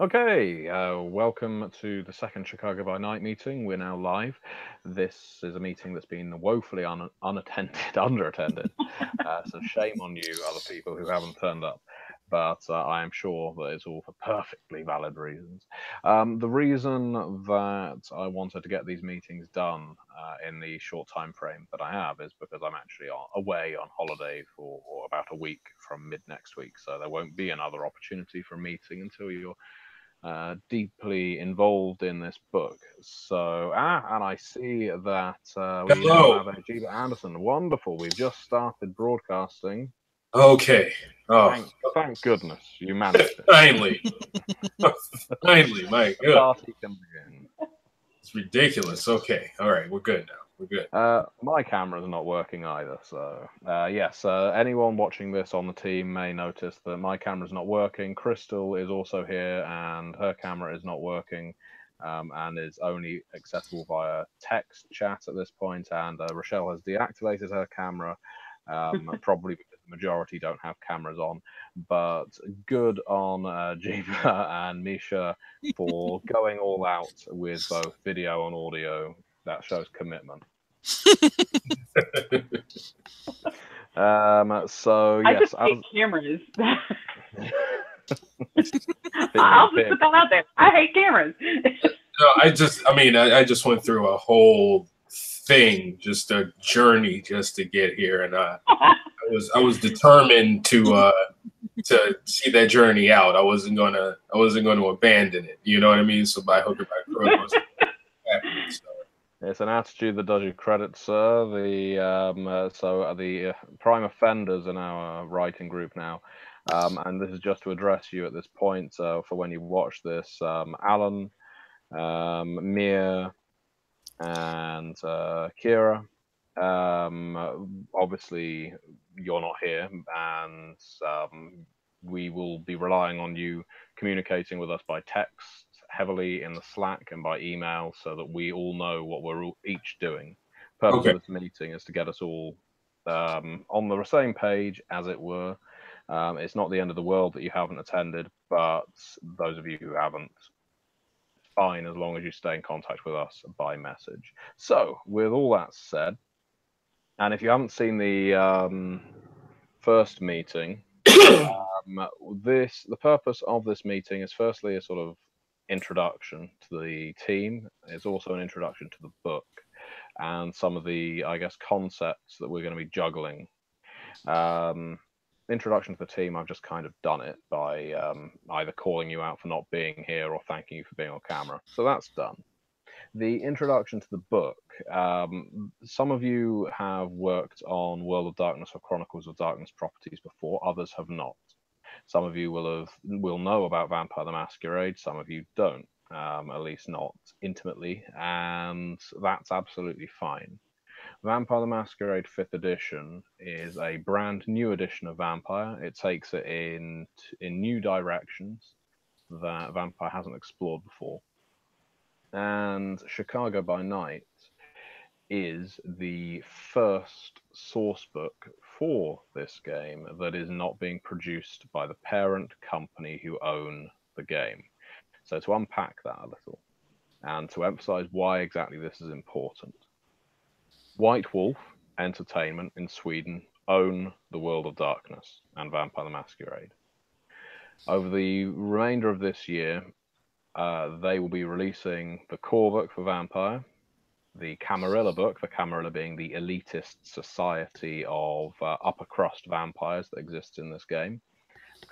Okay, welcome to the second Chicago by Night meeting. We're now live. This is a meeting that's been woefully unattended, underattended. So shame on you, other people who haven't turned up. But I am sure that it's all for perfectly valid reasons. The reason that I wanted to get these meetings done in the short time frame that I have is because I'm actually away on holiday for about a week from mid next week. So there won't be another opportunity for a meeting until you're deeply involved in this book. So, and I see that we now Hello. have Ajiba Anderson. Wonderful. We've just started broadcasting. Okay. Oh, Thank goodness you managed it. finally. Finally, my The God. party can begin. It's ridiculous. Okay. All right. We're good now. We're good. My camera's not working either, so yes, anyone watching this on the team may notice that my camera's not working. Crystal is also here, and her camera is not working, and is only accessible via text chat at this point. And Rochelle has deactivated her camera, probably because the majority don't have cameras on. But good on Jiva and Misha for going all out with both video and audio. That shows commitment. So I just yes, hate cameras. being a I'll just pig. put that out there. I hate cameras. No, I just went through a whole thing, just a journey just to get here, and I was determined to see that journey out. I wasn't gonna abandon it. You know what I mean? So by hook or by crook, I was happy. So It's an attitude that does you credit, sir. The prime offenders in our writing group now, and this is just to address you at this point. For when you watch this, Alan, Mia, and Kira. Obviously, you're not here, and we will be relying on you communicating with us by text heavily in the Slack and by email so that we all know what we're each doing. Purpose okay. of this meeting is to get us all on the same page, as it were. It's not the end of the world that you haven't attended, but those of you who haven't, fine as long as you stay in contact with us by message. So, with all that said, and if you haven't seen the first meeting, the purpose of this meeting is firstly a sort of introduction to the team. It's also an introduction to the book and some of the, I guess, concepts that we're going to be juggling. Um, Introduction to the team, I've just kind of done it by either calling you out for not being here or thanking you for being on camera. So that's done. The introduction to the book. Some of you have worked on World of Darkness or Chronicles of Darkness properties before. Others have not. Some of you will know about Vampire the Masquerade. Some of you don't, at least not intimately, and that's absolutely fine. Vampire the Masquerade 5th edition is a brand new edition of Vampire. It takes it in new directions that Vampire hasn't explored before. And Chicago by Night is the first source book for this game that is not being produced by the parent company who own the game. So, to unpack that a little and to emphasize why exactly this is important, White Wolf Entertainment in Sweden own the World of Darkness and Vampire the Masquerade. Over the remainder of this year, they will be releasing the core book for Vampire, the Camarilla book, the Camarilla being the elitist society of upper crust vampires that exists in this game,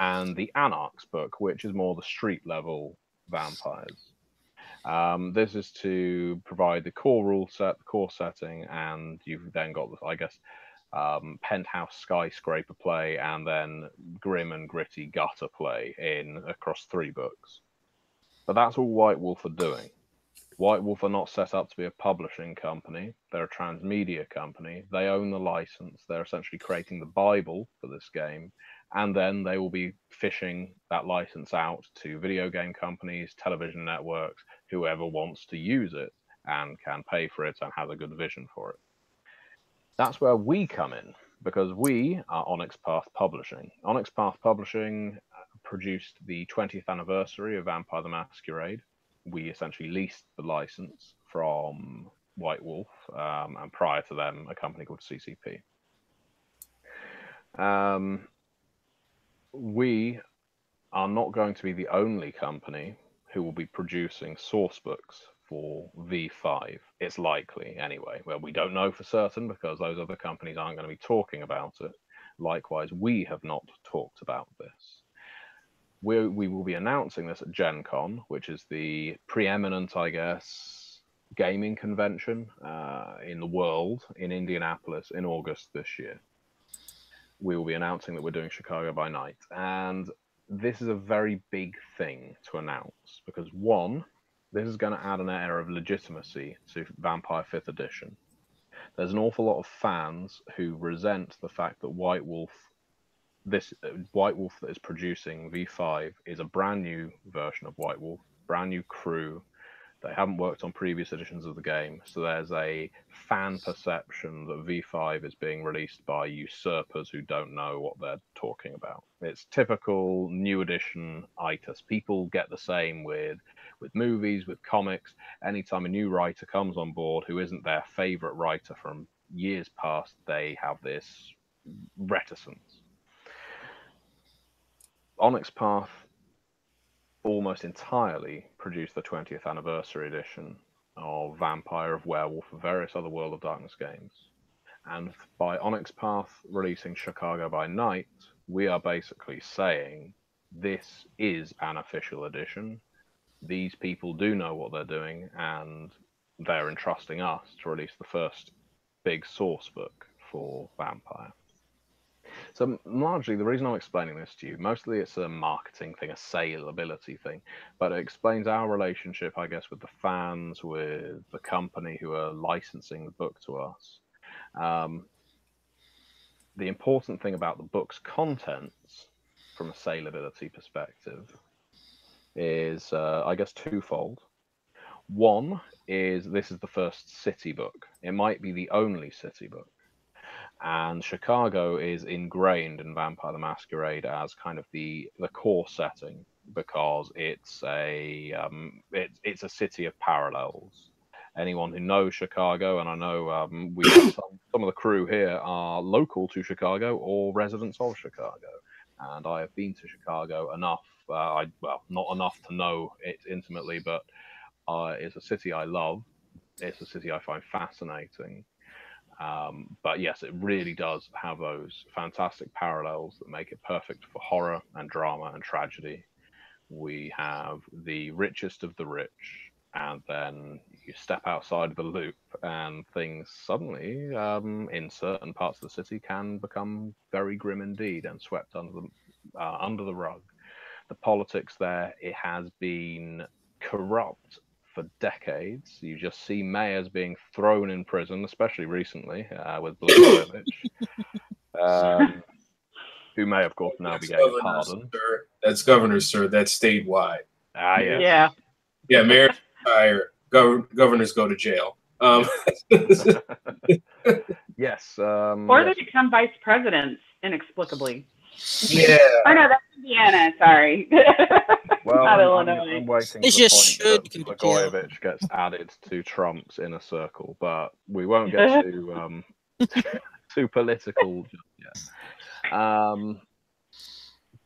and the Anarchs book, which is more the street level vampires. This is to provide the core rule set, the core setting, and you've then got, I guess, penthouse skyscraper play, and then grim and gritty gutter play in across 3 books. But that's all White Wolf are doing. White Wolf are not set up to be a publishing company. They're a transmedia company. They own the license. They're essentially creating the Bible for this game. And then they will be fishing that license out to video game companies, television networks, whoever wants to use it and can pay for it and has a good vision for it. That's where we come in because we are Onyx Path Publishing. Onyx Path Publishing produced the 20th anniversary of Vampire the Masquerade. We essentially leased the license from White Wolf, and prior to them, a company called CCP. We are not going to be the only company who will be producing source books for V5. It's likely, anyway. Well, we don't know for certain because those other companies aren't going to be talking about it. Likewise, we have not talked about this. We will be announcing this at Gen Con, which is the preeminent, I guess, gaming convention in the world in Indianapolis in August this year. We will be announcing that we're doing Chicago by Night. And this is a very big thing to announce because, one, this is going to add an air of legitimacy to Vampire 5th Edition. There's an awful lot of fans who resent the fact that White Wolf that is producing V5 is a brand new version of White Wolf, brand new crew. They haven't worked on previous editions of the game, so there's a fan perception that V5 is being released by usurpers who don't know what they're talking about. It's typical new edition itis. People get the same with movies, with comics. Anytime a new writer comes on board who isn't their favorite writer from years past, they have this reticence. Onyx Path almost entirely produced the 20th anniversary edition of Vampire, of Werewolf, and various other World of Darkness games. And by Onyx Path releasing Chicago by Night, we are basically saying this is an official edition. These people do know what they're doing, and they're entrusting us to release the first big source book for Vampire. So largely, the reason I'm explaining this to you, mostly it's a marketing thing, a saleability thing, but it explains our relationship, I guess, with the fans, with the company who are licensing the book to us. The important thing about the book's contents, from a saleability perspective, is, I guess, twofold. One is this is the first city book. It might be the only city book. And Chicago is ingrained in Vampire the Masquerade as kind of the core setting because it's a city of parallels. Anyone who knows Chicago, and I know we have some of the crew here are local to Chicago or residents of Chicago, and I have been to Chicago enough. Not enough to know it intimately, but it's a city I love. It's a city I find fascinating. But yes, it really does have those fantastic parallels that make it perfect for horror and drama and tragedy. We have the richest of the rich, and then you step outside of the loop, and things suddenly, in certain parts of the city, can become very grim indeed and swept under the rug. The politics there, it has been corrupt for decades. You just see mayors being thrown in prison, especially recently with Blagojevich, who may, of course, now be getting a pardon. Sir. That's governor, sir. That's statewide. Ah, yes. Yeah. Yeah, mayors retire, governors go to jail. Yes. Or they become vice presidents inexplicably. Yeah. Oh no, that's Indiana. Sorry. Well, Not I'm Illinois. waiting It for the just point that should go to jail. Blagojevich gets added to Trump's inner circle, but we won't get too political just yet.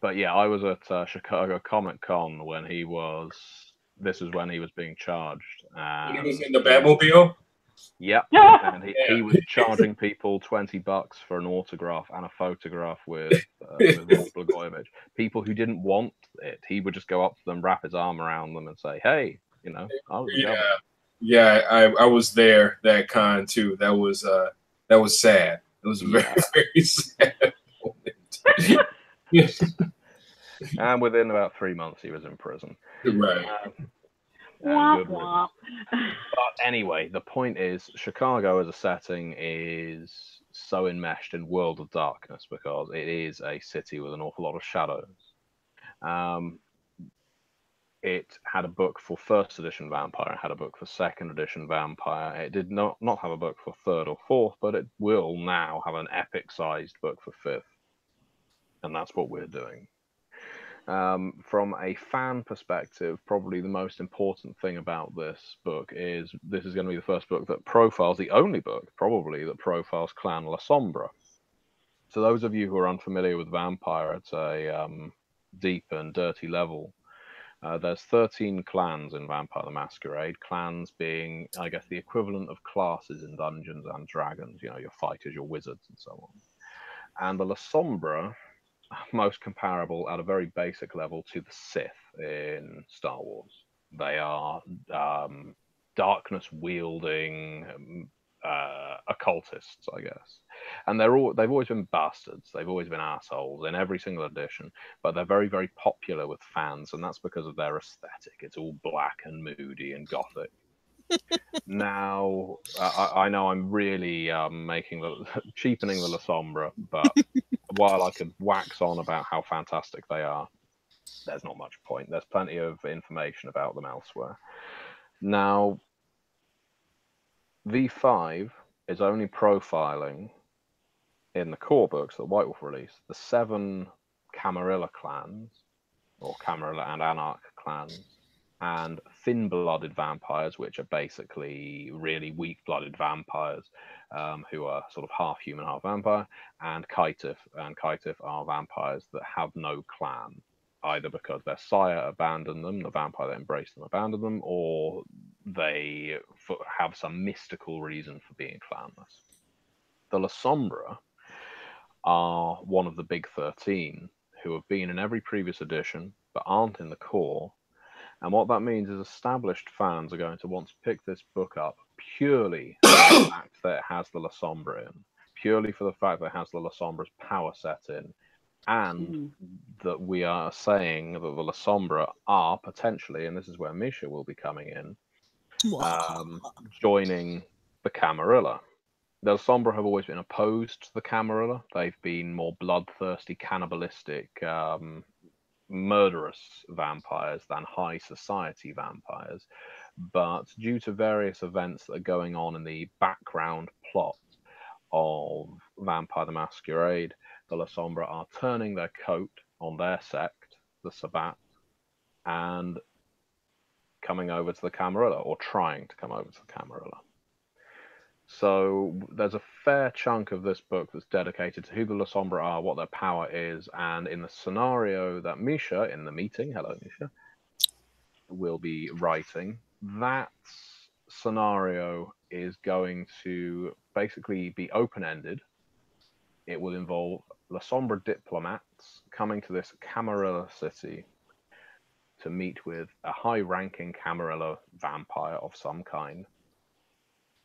But yeah, I was at Chicago Comic Con when he was. This is when he was being charged. He was in the Batmobile. Yep, and he was charging people $20 for an autograph and a photograph with Rolf Blagojevich. People who didn't want it, he would just go up to them, wrap his arm around them, and say, "Hey, I was the governor." Yeah, I was there that con too. That was sad. It was very very sad. And within about 3 months, he was in prison. Right. Womp womp. But anyway, the point is, Chicago as a setting is so enmeshed in World of Darkness because it is a city with an awful lot of shadows. It had a book for first edition Vampire, it had a book for second edition Vampire. It did not have a book for third or fourth, but it will now have an epic-sized book for fifth. And that's what we're doing. From a fan perspective, probably the most important thing about this book is this is going to be the first book that profiles, the only book probably that profiles Clan La Sombra. So those of you who are unfamiliar with Vampire at a deep and dirty level, there's 13 clans in Vampire the Masquerade, clans being, I guess, the equivalent of classes in Dungeons and Dragons, you know, your fighters, your wizards, and so on. And the La Sombra, most comparable at a very basic level to the Sith in Star Wars. They are darkness wielding occultists, I guess, and they've always been bastards. They've always been assholes in every single edition, but they're very, very popular with fans, and that's because of their aesthetic. It's all black and moody and gothic. Now, I know I'm really cheapening the La Sombra, but while I could wax on about how fantastic they are, there's not much point. There's plenty of information about them elsewhere. Now, V5 is only profiling in the core books that White Wolf released the 7 Camarilla clans, or Camarilla and Anarch clans, and thin-blooded vampires, which are basically really weak-blooded vampires who are sort of half human, half vampire, and Kaitif. And Kaitif are vampires that have no clan, either because their sire abandoned them, the vampire that embraced them abandoned them, or they have some mystical reason for being clanless. The La Sombra are one of the big 13 who have been in every previous edition but aren't in the core. And what that means is established fans are going to want to pick this book up purely for the fact that it has the La Sombra in, purely for the fact that it has the La Sombra's power set in, and that we are saying that the La Sombra are potentially, and this is where Misha will be coming in, joining the Camarilla. The La Sombra have always been opposed to the Camarilla. They've been more bloodthirsty, cannibalistic, murderous vampires than high society vampires. But due to various events that are going on in the background plot of Vampire the Masquerade, the La Sombra are turning their coat on their sect, the Sabbat, and coming over to the Camarilla, or trying to come over to the Camarilla. So there's a fair chunk of this book that's dedicated to who the La Sombra are, what their power is, and in the scenario that Misha, in the meeting, hello Misha, will be writing, that scenario is going to basically be open-ended. It will involve La Sombra diplomats coming to this Camarilla city to meet with a high-ranking Camarilla vampire of some kind,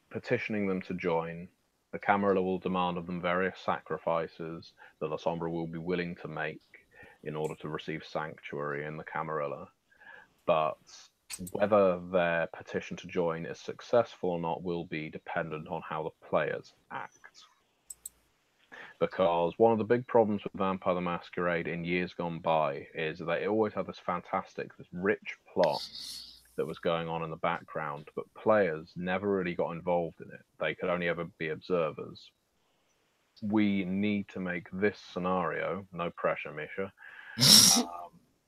petitioning them to join. The Camarilla will demand of them various sacrifices that La Sombra will be willing to make in order to receive sanctuary in the Camarilla. But whether their petition to join is successful or not will be dependent on how the players act. Because one of the big problems with Vampire the Masquerade in years gone by is that it always had this fantastic, this rich plot that was going on in the background, but players never really got involved in it. They could only ever be observers. We need to make this scenario, no pressure, Misha,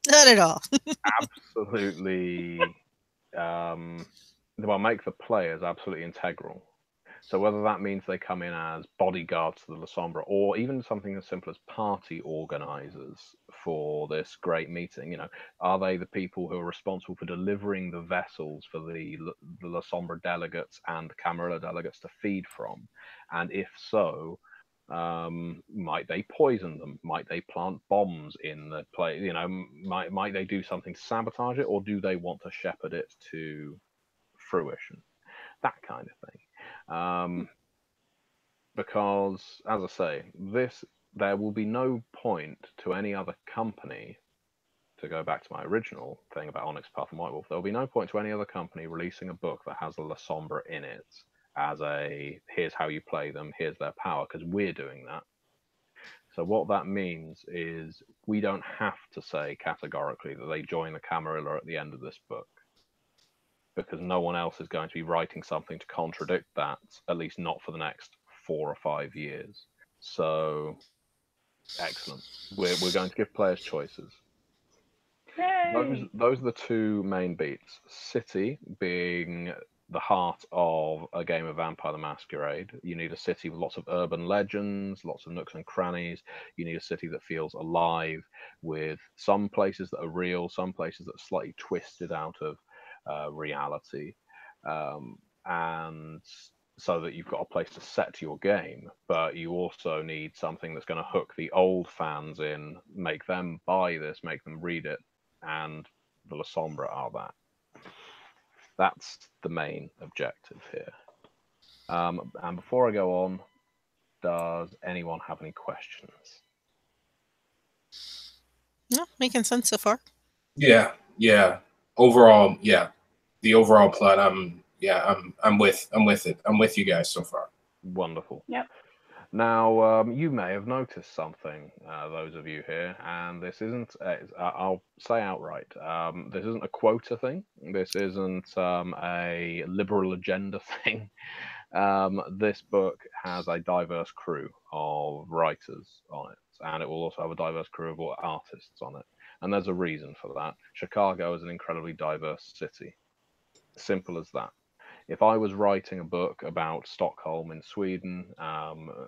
not at all. absolutely, make the players absolutely integral. So whether that means they come in as bodyguards to the La Sombra, or even something as simple as party organizers for this great meeting, are they the people who are responsible for delivering the vessels for the La Sombra delegates and Camarilla delegates to feed from? And if so, might they poison them? Might they plant bombs in the place? Might they do something to sabotage it, or do they want to shepherd it to fruition? That kind of thing. Because, as I say, there will be no point to any other company, to go back to my original thing about Onyx Path and White Wolf, there will be no point to any other company releasing a book that has a La Sombra in it as a, here's how you play them, here's their power, because we're doing that. So what that means is we don't have to say categorically that they join the Camarilla at the end of this book, because no one else is going to be writing something to contradict that, at least not for the next 4 or 5 years. So, excellent. We're going to give players choices. those are the two main beats. City being the heart of a game of Vampire the Masquerade. You need a city with lots of urban legends, lots of nooks and crannies. You need a city that feels alive, with some places that are real, some places that are slightly twisted out of reality. And so that you've got a place to set your game, but you also need something that's going to hook the old fans in, make them buy this, make them read it, and the La Sombra are that. That's the main objective here. And before I go on, does anyone have any questions? No, making sense so far. Yeah. Overall, the overall plot. I'm with it. I'm with you guys so far. Wonderful. Yep. Now, you may have noticed something, those of you here, and this isn't, I'll say outright, this isn't a quota thing. This isn't a liberal agenda thing. This book has a diverse crew of writers on it, and it will also have a diverse crew of artists on it. And there's a reason for that. Chicago is an incredibly diverse city. Simple as that. If I was writing a book about Stockholm in Sweden,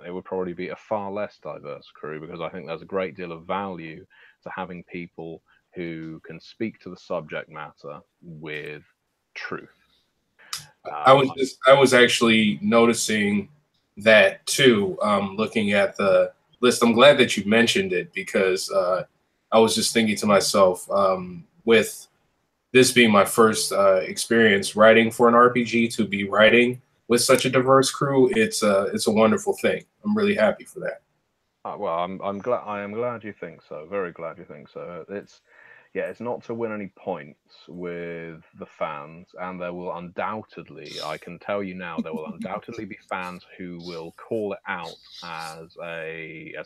it would probably be a far less diverse crew, because I think there's a great deal of value to having people who can speak to the subject matter with truth. I was actually noticing that too, looking at the list. I'm glad that you mentioned it, because I was just thinking to myself, with this being my first experience writing for an RPG, to be writing with such a diverse crew, it's a wonderful thing. I'm really happy for that. Well, I'm glad. I am glad you think so. Very glad you think so. It's not to win any points with the fans, and there will undoubtedly, I can tell you now, there will undoubtedly be fans who will call it out as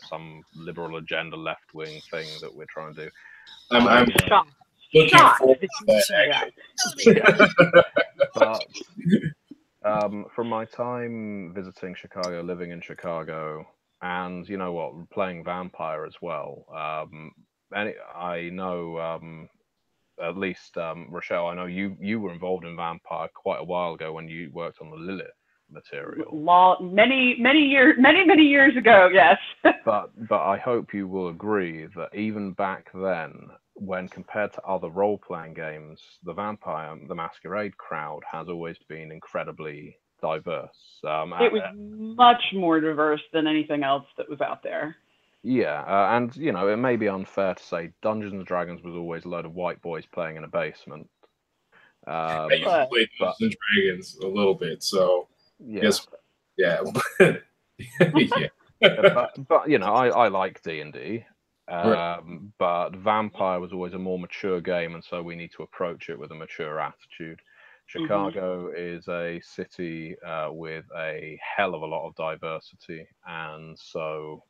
some liberal agenda, left wing thing that we're trying to do. I'm Shocked. looking Shocked forward that to you that, say that. But from my time visiting Chicago, living in Chicago, and you know what, playing Vampire as well. And I know, at least Rochelle, I know you were involved in Vampire quite a while ago when you worked on the Lilith material. Many years ago, yes. But I hope you will agree that even back then, when compared to other role-playing games, the Vampire the Masquerade crowd has always been incredibly diverse. It was much more diverse than anything else that was out there. Yeah, and you know, it may be unfair to say Dungeons and Dragons was always a load of white boys playing in a basement. I used to play Dungeons and Dragons a little bit, so yeah, yes, yeah, yeah. but you know, I like D&D, but Vampire was always a more mature game, and so we need to approach it with a mature attitude. Chicago is a city with a hell of a lot of diversity, and so,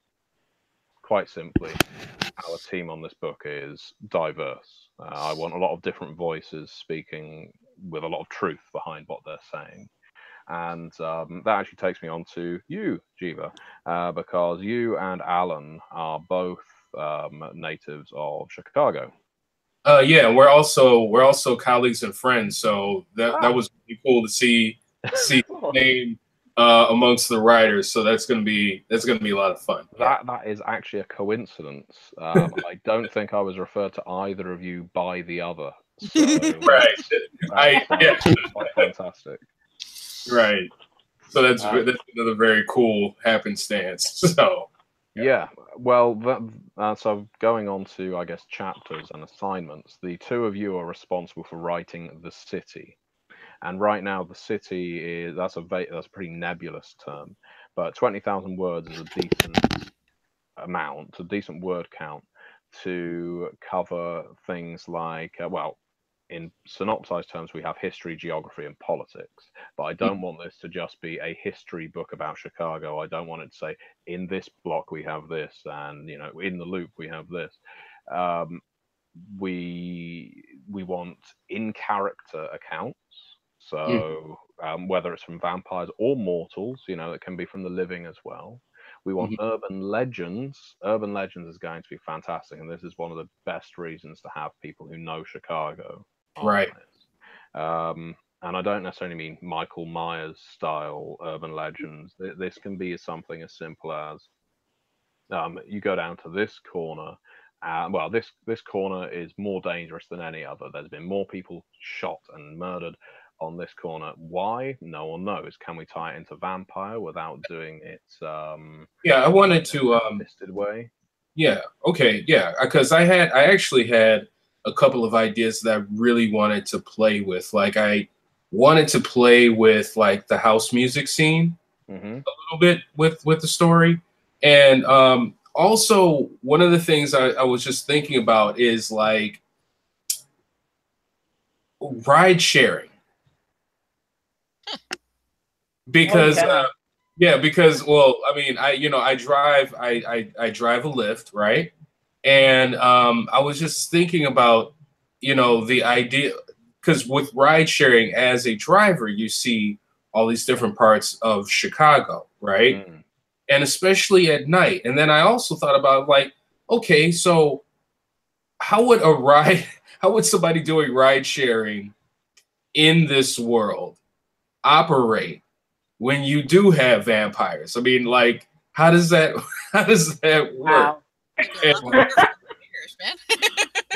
quite simply, our team on this book is diverse. I want a lot of different voices speaking with a lot of truth behind what they're saying. And that actually takes me on to you, Jiva, because you and Alan are both natives of Chicago. Yeah, we're also colleagues and friends, so that was really cool to see the name amongst the writers. So that's gonna be a lot of fun. That is actually a coincidence. I don't think I was referred to either of you by the other. So right. That's quite fantastic. Right. So that's another very cool happenstance. So yeah. Well, so going on to, I guess, chapters and assignments, the two of you are responsible for writing the city. And right now, the city that's a pretty nebulous term, but 20,000 words is a decent amount, a decent word count to cover things like, in synopsized terms, we have history, geography, and politics. But I don't want this to just be a history book about Chicago. I don't want it to say, in this block we have this, and you know, in the loop we have this. We want in character accounts. So whether it's from vampires or mortals, you know, it can be from the living as well. We want Mhm. urban legends. Urban legends is going to be fantastic, and this is one of the best reasons to have people who know Chicago on Right. this. And I don't necessarily mean Michael Myers style urban legends. This can be something as simple as you go down to this corner. Well, this corner is more dangerous than any other. There's been more people shot and murdered on this corner. Why? No one knows. Can we tie it into vampire without doing it Yeah, I wanted in to. a ham-fisted way? Yeah. Okay. Yeah. Because I actually had a couple of ideas that I really wanted to play with. Like I wanted to play with like the house music scene Hmm. a little bit with the story, and also one of the things I was just thinking about is like ride sharing because Okay. yeah, because well, I mean, I drive I drive a Lyft, right? And I was just thinking about, the idea because with ride sharing as a driver, you see all these different parts of Chicago, right? Mm. And especially at night. And then I also thought about like, okay, so how would a ride, how would somebody doing ride sharing in this world operate when you do have vampires? I mean, like, how does that how does that work? Wow. And, Years, man.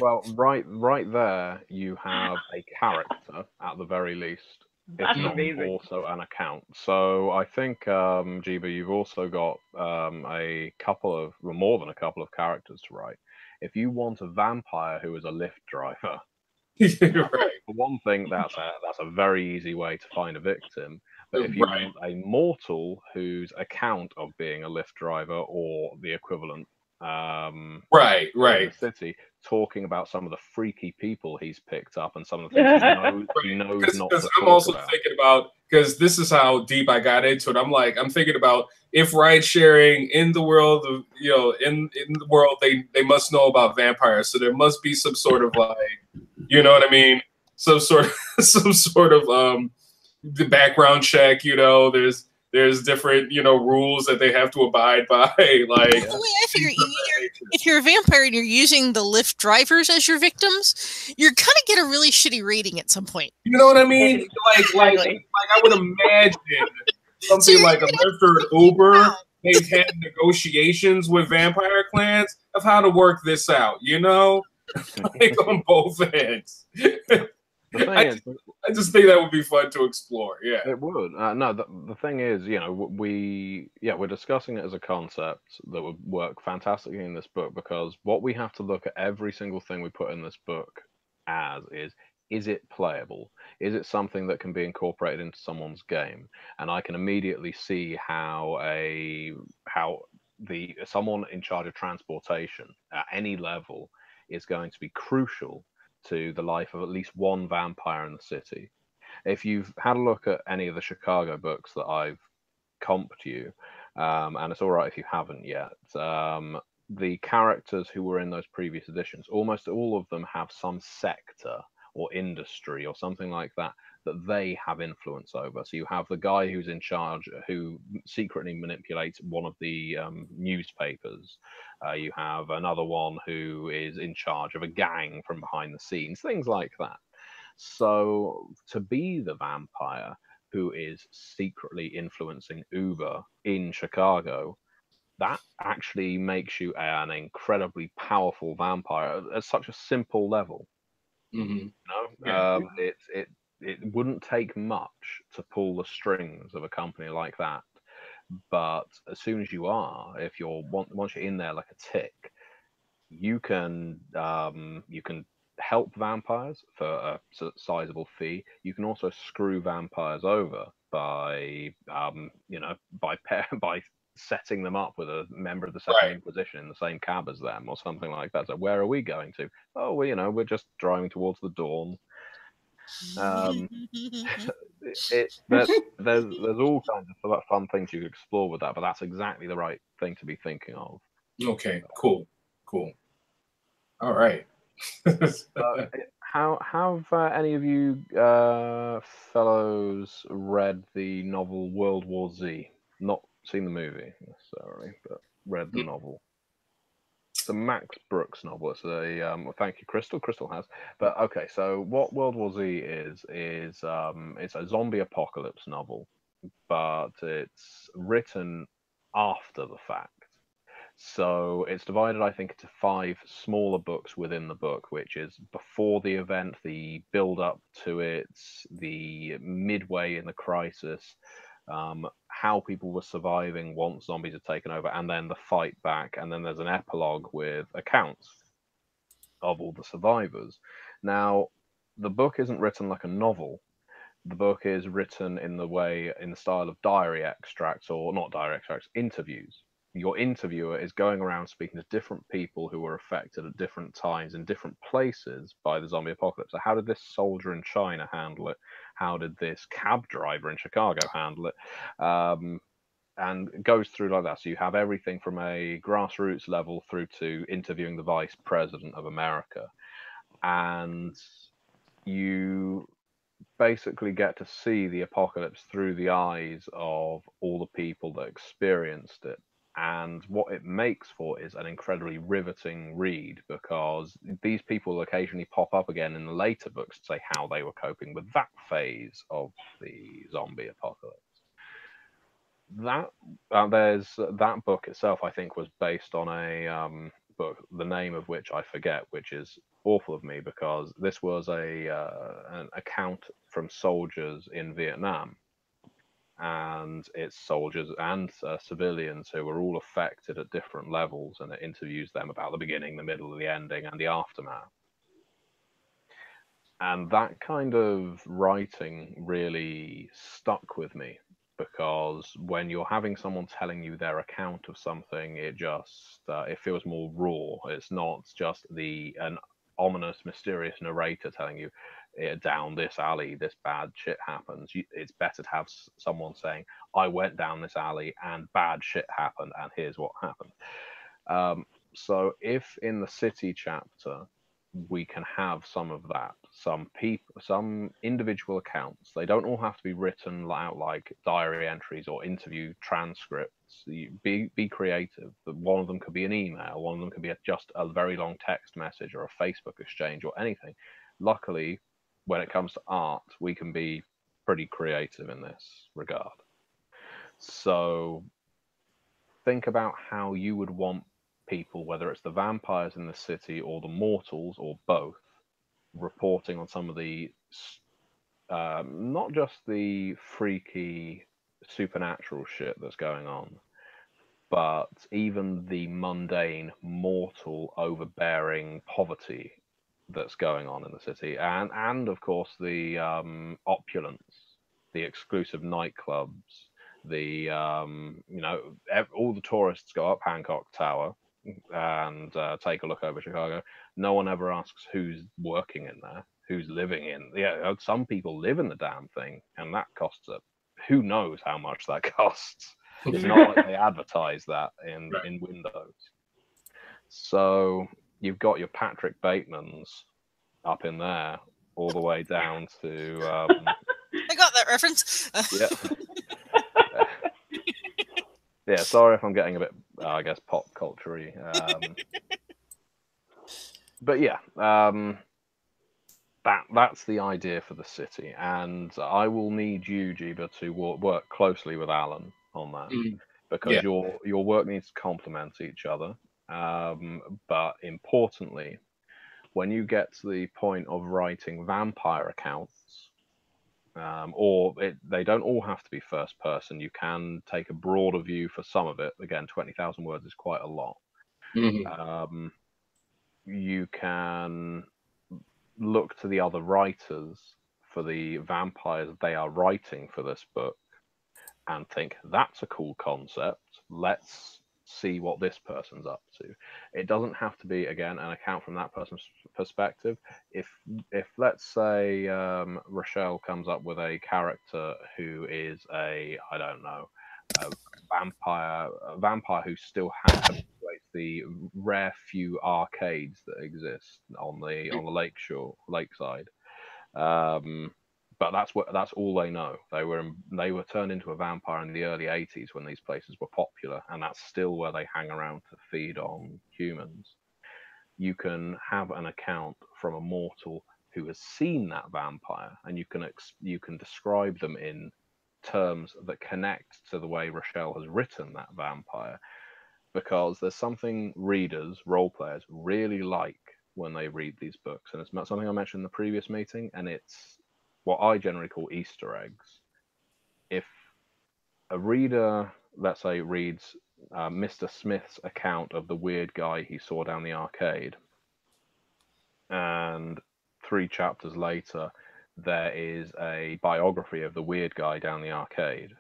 Well, right there, you have a character at the very least, if That's Mhm. not amazing. also an account. So I think, Jiba, you've also got a couple of, well, more than a couple of characters to write. If you want a vampire who is a Lyft driver, right, for one thing, that's a very easy way to find a victim. But if you right, want a mortal whose account of being a Lyft driver or the equivalent right, in the right. city, talking about some of the freaky people he's picked up and some of the things he knows not Because to I'm talk also about. thinking about because this is how deep I got into it. I'm thinking about if ride sharing in the world of in the world they must know about vampires, so there must be some sort of like what I mean, some sort some sort of the background check. There's different rules that they have to abide by, like Yeah. The way I figure, things of that nature. if you're a vampire and you're using the Lyft drivers as your victims, you're gonna get a really shitty rating at some point. You know what I mean? Exactly. I would imagine So something you're like a gonna have Lyft or an to break it Uber. down. They've had negotiations with vampire clans of how to work this out, like on both ends. The thing I, is, I just think that would be fun to explore. Yeah. it would. No, the thing is, we're discussing it as a concept that would work fantastically in this book because what we have to look at every single thing we put in this book as is it playable? Is it something that can be incorporated into someone's game? And I can immediately see how the someone in charge of transportation at any level is going to be crucial to the life of at least one vampire in the city. If you've had a look at any of the Chicago books that I've comped you, and it's all right if you haven't yet, the characters who were in those previous editions, almost all of them have some sector or industry or something like that that they have influence over. So you have the guy who's in charge, who secretly manipulates one of the newspapers. You have another one who is in charge of a gang from behind the scenes, things like that. So to be the vampire who is secretly influencing Uber in Chicago, that actually makes you an incredibly powerful vampire at such a simple level. Mm-hmm. Yeah. It wouldn't take much to pull the strings of a company like that, but as soon as you are, if you're once you're in there like a tick, you can help vampires for a sizable fee. You can also screw vampires over by setting them up with a member of the Second Right. Inquisition in the same cab as them or something like that. So where are we going to? Oh, well, we're just driving towards the dawn. Um, there's all kinds of fun things you could explore with that, but that's exactly the right thing to be thinking of. Okay. Cool. Cool. All right. How have any of you fellows read the novel World War Z? Not seen the movie necessarily, but read the novel. It's a Max Brooks novel. It's a thank you, Crystal. Crystal has. But okay, so what World War Z is it's a zombie apocalypse novel, but it's written after the fact. So it's divided, I think, into 5 smaller books within the book, which is before the event, the build up to it, the midway in the crisis, how people were surviving once zombies had taken over, and then the fight back. And then there's an epilogue with accounts of all the survivors. Now, the book isn't written like a novel. The book is written in the style of diary extracts, or not diary extracts, interviews. Your interviewer is going around speaking to different people who were affected at different times in different places by the zombie apocalypse. So how did this soldier in China handle it? How did this cab driver in Chicago handle it? And it goes through like that. So you have everything from a grassroots level through to interviewing the vice president of America. And you basically get to see the apocalypse through the eyes of all the people that experienced it. And what it makes for is an incredibly riveting read, because these people occasionally pop up again in the later books to say how they were coping with that phase of the zombie apocalypse. There's that book itself, I think, was based on a book, the name of which I forget, which is awful of me, because this was an account from soldiers in Vietnam, and it's soldiers and civilians who were all affected at different levels, and it interviews them about the beginning, the middle, the ending, and the aftermath. And that kind of writing really stuck with me, because when you're having someone telling you their account of something, it just it feels more raw. It's not just an ominous, mysterious narrator telling you down this alley, this bad shit happens. It's better to have someone saying, I went down this alley and bad shit happened, and here's what happened. So if in the city chapter we can have some of that, some individual accounts, they don't all have to be written out like diary entries or interview transcripts. Be creative. One of them could be an email, one of them could be just a very long text message or a Facebook exchange or anything. Luckily, when it comes to art, we can be pretty creative in this regard. So think about how you would want people, whether it's the vampires in the city or the mortals or both, reporting on some of the not just the freaky supernatural shit that's going on, but even the mundane, mortal, overbearing poverty that's going on in the city, and of course the opulence, the exclusive nightclubs, the all the tourists go up Hancock Tower and take a look over Chicago. No one ever asks who's working in there, who's living in. Yeah, some people live in the damn thing, and that costs who knows how much that costs. It's not like they advertise that in windows. So you've got your Patrick Batemans up in there, all the way down to. I got that reference. Yeah. Yeah, sorry if I'm getting a bit, I guess, pop culture-y. But yeah, that's the idea for the city, and I will need you, Jeeba, to work closely with Alan on that, because your work needs to complement each other. But importantly, when you get to the point of writing vampire accounts, they don't all have to be first person. You can take a broader view for some of it. Again, 20,000 words is quite a lot. You can look to the other writers for the vampires they are writing for this book and think, that's a cool concept. Let's see what this person's up to. It doesn't have to be, again, an account from that person's perspective. If let's say Rochelle comes up with a character who is a vampire who still has the rare few arcades that exist on the lakeside, but that's all they know. They were turned into a vampire in the early 80s when these places were popular, and that's still where they hang around to feed on humans. You can have an account from a mortal who has seen that vampire, and you can describe them in terms that connect to the way Rochelle has written that vampire, because there's something readers, role players, really like when they read these books, and it's something I mentioned in the previous meeting, and it's what I generally call Easter eggs. If a reader, let's say, reads Mr. Smith's account of the weird guy he saw down the arcade, and 3 chapters later there is a biography of the weird guy down the arcade,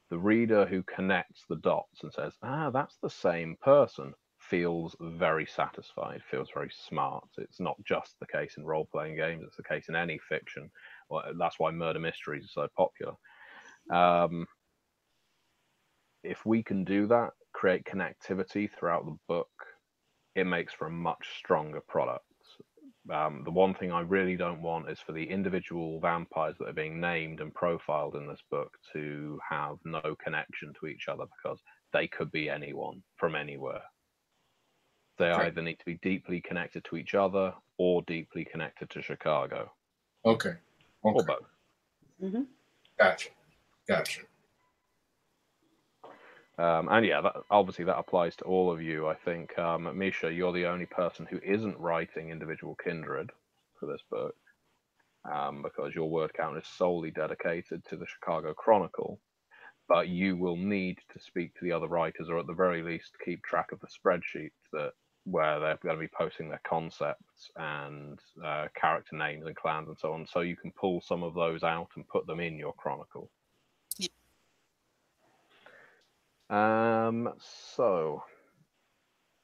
the reader who connects the dots and says, that's the same person, feels very satisfied, feels very smart. It's not just the case in role-playing games, it's the case in any fiction. Well, that's why murder mysteries are so popular. If we can do that, create connectivity throughout the book, it makes for a much stronger product. The one thing I really don't want is for the individual vampires that are being named and profiled in this book to have no connection to each other, because they could be anyone from anywhere. They either need to be deeply connected to each other or deeply connected to Chicago. Okay. Or both. Mm-hmm. Gotcha. And yeah, obviously that applies to all of you. I think, Misha, you're the only person who isn't writing individual kindred for this book, because your word count is solely dedicated to the Chicago Chronicle. But you will need to speak to the other writers, or at the very least keep track of the spreadsheet where they're going to be posting their concepts and character names and clans and so on, so you can pull some of those out and put them in your chronicle. Yep. So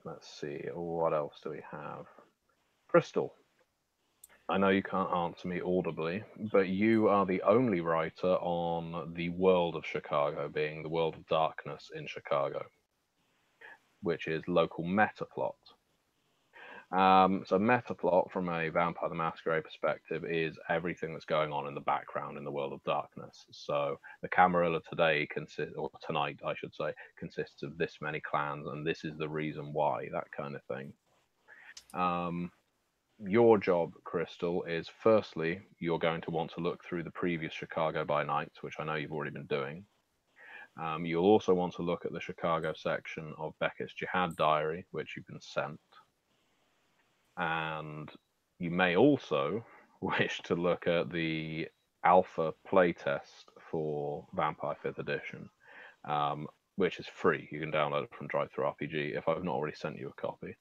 let's see, what else do we have? Crystal, I know you can't answer me audibly, but you are the only writer on the world of Chicago, being the world of darkness in Chicago, which is local metaplot. So metaplot, from a Vampire the Masquerade perspective, is everything that's going on in the background in the world of darkness. So the Camarilla today or tonight, I should say, consists of this many clans, and this is the reason why, that kind of thing. Your job, Crystal, is firstly, you're going to want to look through the previous Chicago by Nights, which I know you've already been doing. You'll also want to look at the Chicago section of Beckett's Jihad Diary, which you've been sent. And you may also wish to look at the alpha playtest for Vampire 5th Edition, which is free. You can download it from DriveThruRPG if I've not already sent you a copy.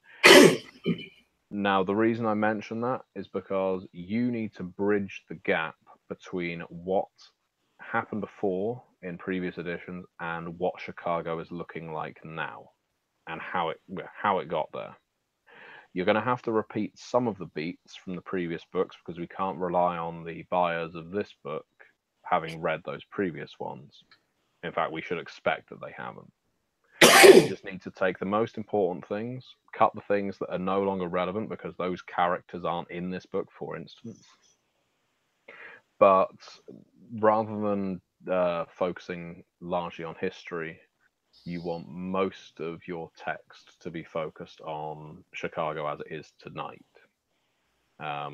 Now, the reason I mention that is because you need to bridge the gap between what happened before in previous editions and what Chicago is looking like now, and how it got there. You're going to have to repeat some of the beats from the previous books, because we can't rely on the buyers of this book having read those previous ones. In fact, we should expect that they haven't. You just need to take the most important things, cut the things that are no longer relevant because those characters aren't in this book, for instance. But rather than focusing largely on history, you want most of your text to be focused on Chicago as it is tonight.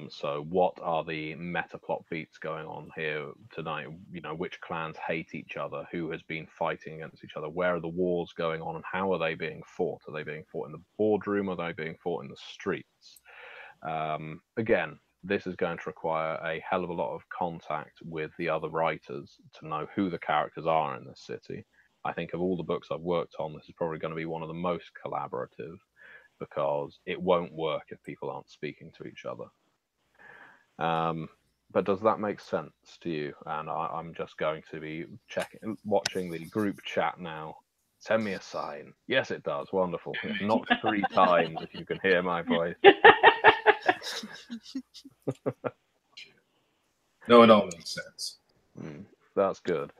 So what are the meta plot beats going on here tonight? You know, which clans hate each other? Who has been fighting against each other? Where are the wars going on, and how are they being fought? Are they being fought in the boardroom? Are they being fought in the streets? Again, this is going to require a hell of a lot of contact with the other writers to know who the characters are in this city. I think of all the books I've worked on, this is probably going to be one of the most collaborative, because it won't work if people aren't speaking to each other. But does that make sense to you? And I'm just going to be watching the group chat now. Send me a sign. Yes, it does. Wonderful. Knock 3 times if you can hear my voice. No, it all makes sense. That's good.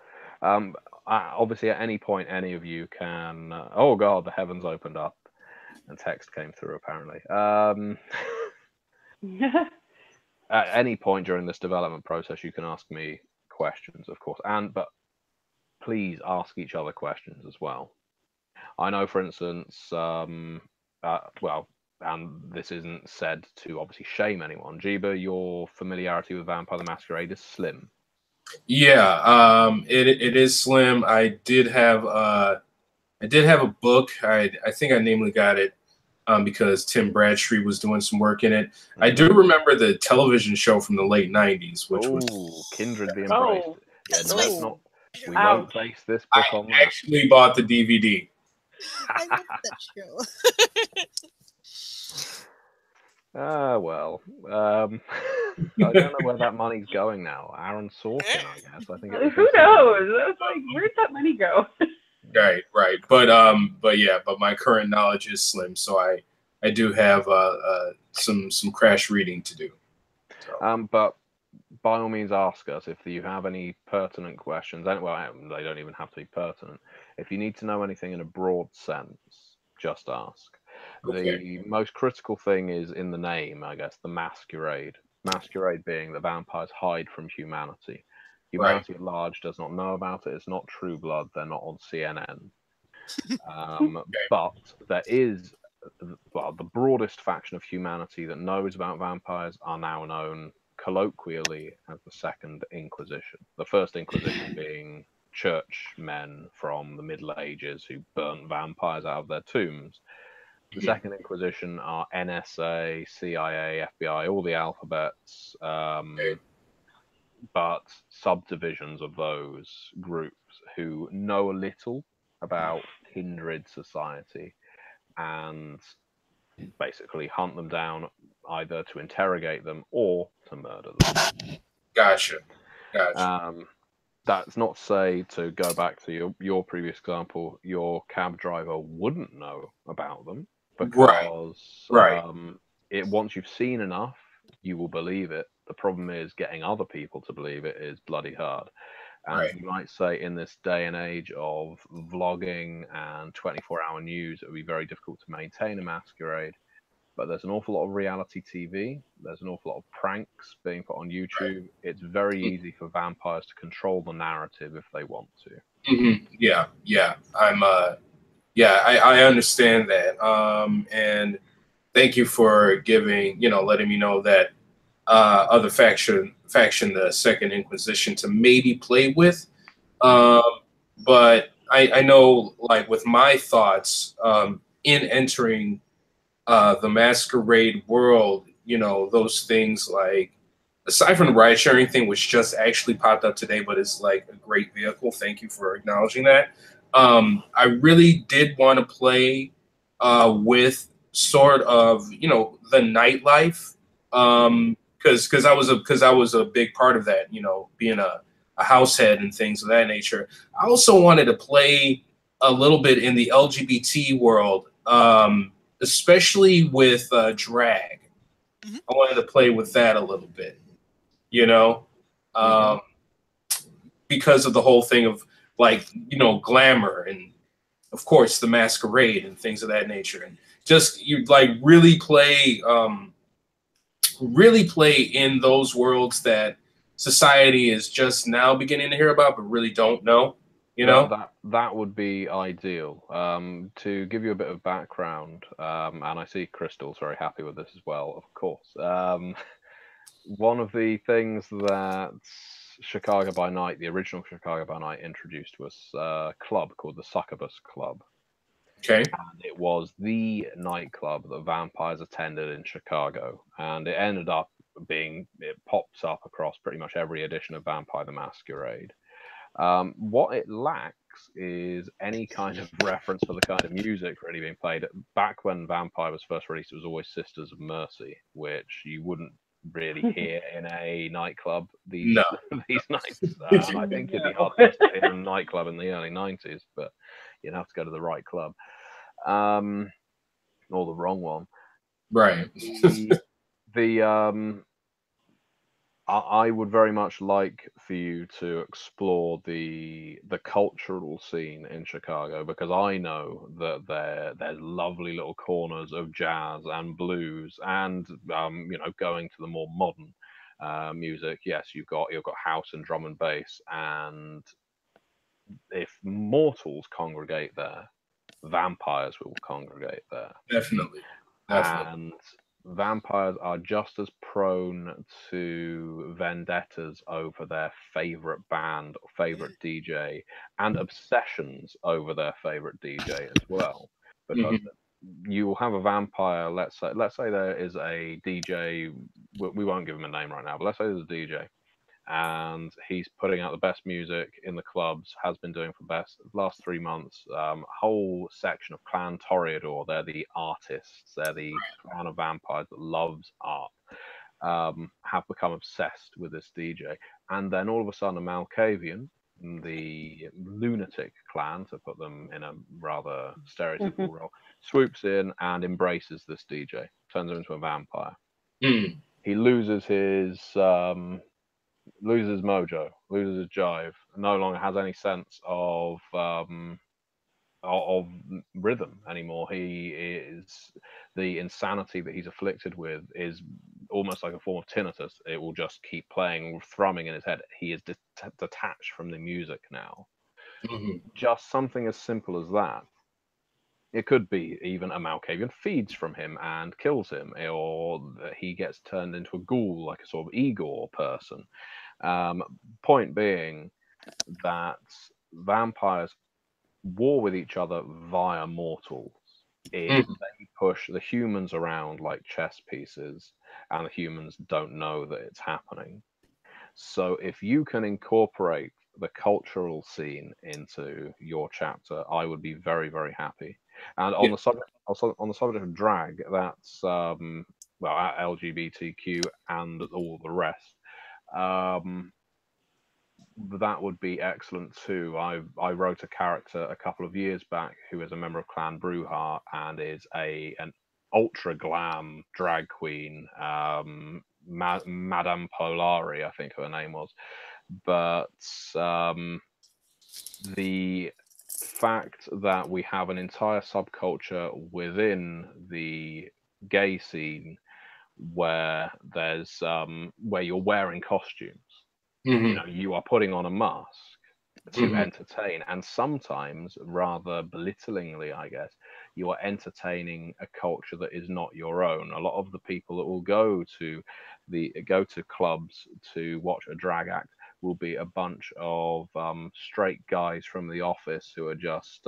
Obviously, at any point, any of you can... oh, God, the heavens opened up. And text came through, apparently. at any point during this development process, you can ask me questions, of course, but please ask each other questions as well. I know, for instance, well, and this isn't said to obviously shame anyone. Jeeba, your familiarity with Vampire the Masquerade is slim. Yeah, it is slim. I did have a book. I think I namely got it because Tim Bradstreet was doing some work in it. I do remember the television show from the late '90s, which was Kindred the Oh. Embrace. Yeah, That's let's my not. We Ouch. won't base this I book on that. actually bought the DVD. I love that show. Well, I don't know where that money's going now. Aaron Sorkin, I guess. I think. Who knows? That's like, where'd that money go? Right. But my current knowledge is slim, so I do have some crash reading to do. So. But by all means, ask us if you have any pertinent questions. And well, they don't even have to be pertinent. If you need to know anything in a broad sense, just ask. Okay. The most critical thing is in the name, I guess, the masquerade. Masquerade being that vampires hide from humanity. Humanity at large does not know about it. It's not True Blood. They're not on CNN. But there is, well, the broadest faction of humanity that knows about vampires are now known colloquially as the Second Inquisition. The First Inquisition being churchmen from the Middle Ages who burnt vampires out of their tombs. The Second Inquisition are NSA, CIA, FBI, all the alphabets, but subdivisions of those groups who know a little about kindred society and basically hunt them down either to interrogate them or to murder them. Gotcha. That's not to say, to go back to your previous example, your cab driver wouldn't know about them because once you've seen enough, you will believe it. The problem is getting other people to believe it is bloody hard. And you might say in this day and age of vlogging and 24-hour news, it would be very difficult to maintain a masquerade. But there's an awful lot of reality TV. There's an awful lot of pranks being put on YouTube. It's very easy for vampires to control the narrative if they want to. Mm-hmm. Yeah. I understand that. And thank you for letting me know that other faction, the Second Inquisition, to maybe play with. But I know, like, with my thoughts in entering the masquerade world, those things, like, aside from the ride sharing thing, which just actually popped up today, but it's like a great vehicle. Thank you for acknowledging that. I really did want to play with sort of, the nightlife. Because I was a big part of that, being a house head and things of that nature. I also wanted to play a little bit in the LGBT world, especially with drag. Mm-hmm. I wanted to play with that a little bit, because of the whole thing of, like, glamour and, of course, the masquerade and things of that nature. And just, you like really play in those worlds that society is just now beginning to hear about, but really don't know, that would be ideal. To give you a bit of background, and I see Crystal's very happy with this as well, of course. One of the things that Chicago by Night, the original Chicago by Night, introduced was a club called the Succubus Club. Okay. And it was the nightclub that vampires attended in Chicago. And it ended up it pops up across pretty much every edition of Vampire the Masquerade. What it lacks is any kind of reference for the kind of music really being played. Back when Vampire was first released, it was always Sisters of Mercy, which you wouldn't really hear in a nightclub these nights. I think it'd be hard to hear in a nightclub in the early 90s, but you'd have to go to the right club. Or the wrong one. Right. I would very much like for you to explore the cultural scene in Chicago, because I know that there's lovely little corners of jazz and blues and going to the more modern. music, yes, you've got house and drum and bass, and if mortals congregate there, vampires will congregate there. Definitely. And vampires are just as prone to vendettas over their favorite band or favorite DJ, and obsessions over their favorite DJ as well. Because you will have a vampire. Let's say there is a DJ. We won't give him a name right now, but let's say there's a DJ, and he's putting out the best music in the clubs, has been doing for the last 3 months. Whole section of Clan Toreador, they're the artists, they're the clan of vampires that loves art, have become obsessed with this DJ. And then all of a sudden, a Malkavian, the lunatic clan, to put them in a rather stereotypical role, swoops in and embraces this DJ, turns him into a vampire. He loses his mojo, loses his jive, no longer has any sense of rhythm anymore. He is, the insanity that he's afflicted with is almost like a form of tinnitus. It will just keep playing, thrumming in his head. He is detached from the music now. Just something as simple as that. It could be even a Malkavian feeds from him and kills him, or he gets turned into a ghoul, like a sort of Igor person. Point being that vampires war with each other via mortals. They push the humans around like chess pieces, and the humans don't know that it's happening. So if you can incorporate the cultural scene into your chapter, I would be very, very happy. And on the subject, also on the subject of drag, that's LGBTQ and all the rest. That would be excellent too. I wrote a character a couple of years back who is a member of Clan Bruja and is an ultra glam drag queen, Madame Polari, I think her name was. But the fact that we have an entire subculture within the gay scene where there's where you're wearing costumes, you are putting on a mask to entertain, and sometimes rather belittlingly, I guess, you are entertaining a culture that is not your own. A lot of the people that will go to clubs to watch a drag act will be a bunch of straight guys from the office who are just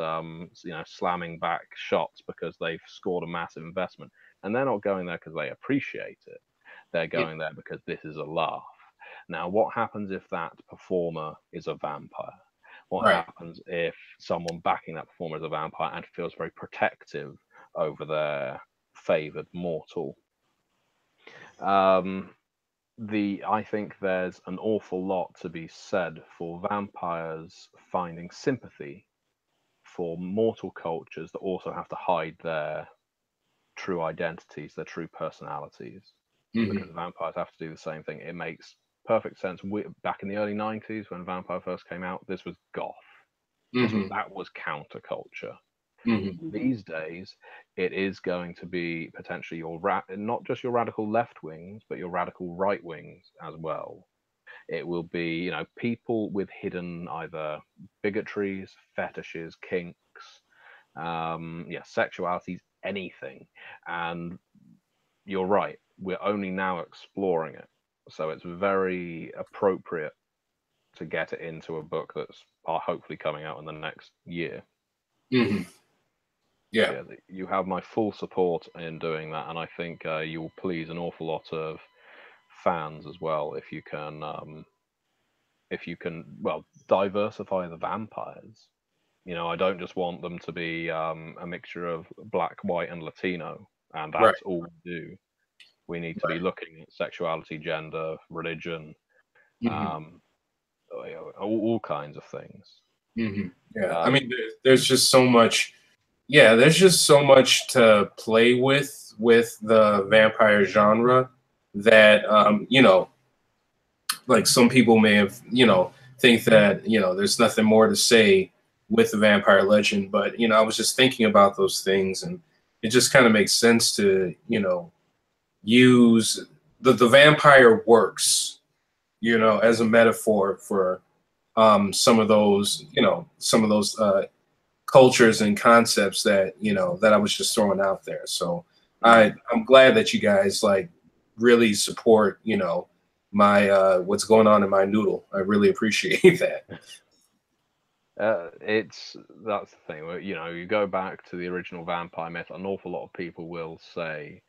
slamming back shots because they've scored a massive investment, and they're not going there because they appreciate it. They're going there because this is a laugh. Now, what happens if that performer is a vampire? What happens if someone backing that performer is a vampire and feels very protective over their favored mortal? I think there's an awful lot to be said for vampires finding sympathy for mortal cultures that also have to hide their true identities, their true personalities, because vampires have to do the same thing. It makes perfect sense. Back in the early 90s when Vampire first came out, this was goth. That was counterculture. These days, it is going to be potentially not just your radical left wings, but your radical right wings as well. It will be, people with hidden either bigotries, fetishes, kinks, sexualities, anything. And you're right, we're only now exploring it. So it's very appropriate to get it into a book that's hopefully coming out in the next year. Yeah, you have my full support in doing that, and I think you will please an awful lot of fans as well if you can diversify the vampires. I don't just want them to be a mixture of black, white, and Latino, and that's all we do. We need to be looking at sexuality, gender, religion, all kinds of things. I mean, there's just so much. Yeah, there's just so much to play with the vampire genre that like some people may have think that there's nothing more to say with the vampire legend, but I was just thinking about those things, and it just kind of makes sense to use the vampire works, you know, as a metaphor for some of those, you know, cultures and concepts that, you know, that I was just throwing out there. So I'm glad that you guys like really support, you know, my what's going on in my noodle. I really appreciate that. That's the thing. You know, you go back to the original vampire myth. An awful lot of people will say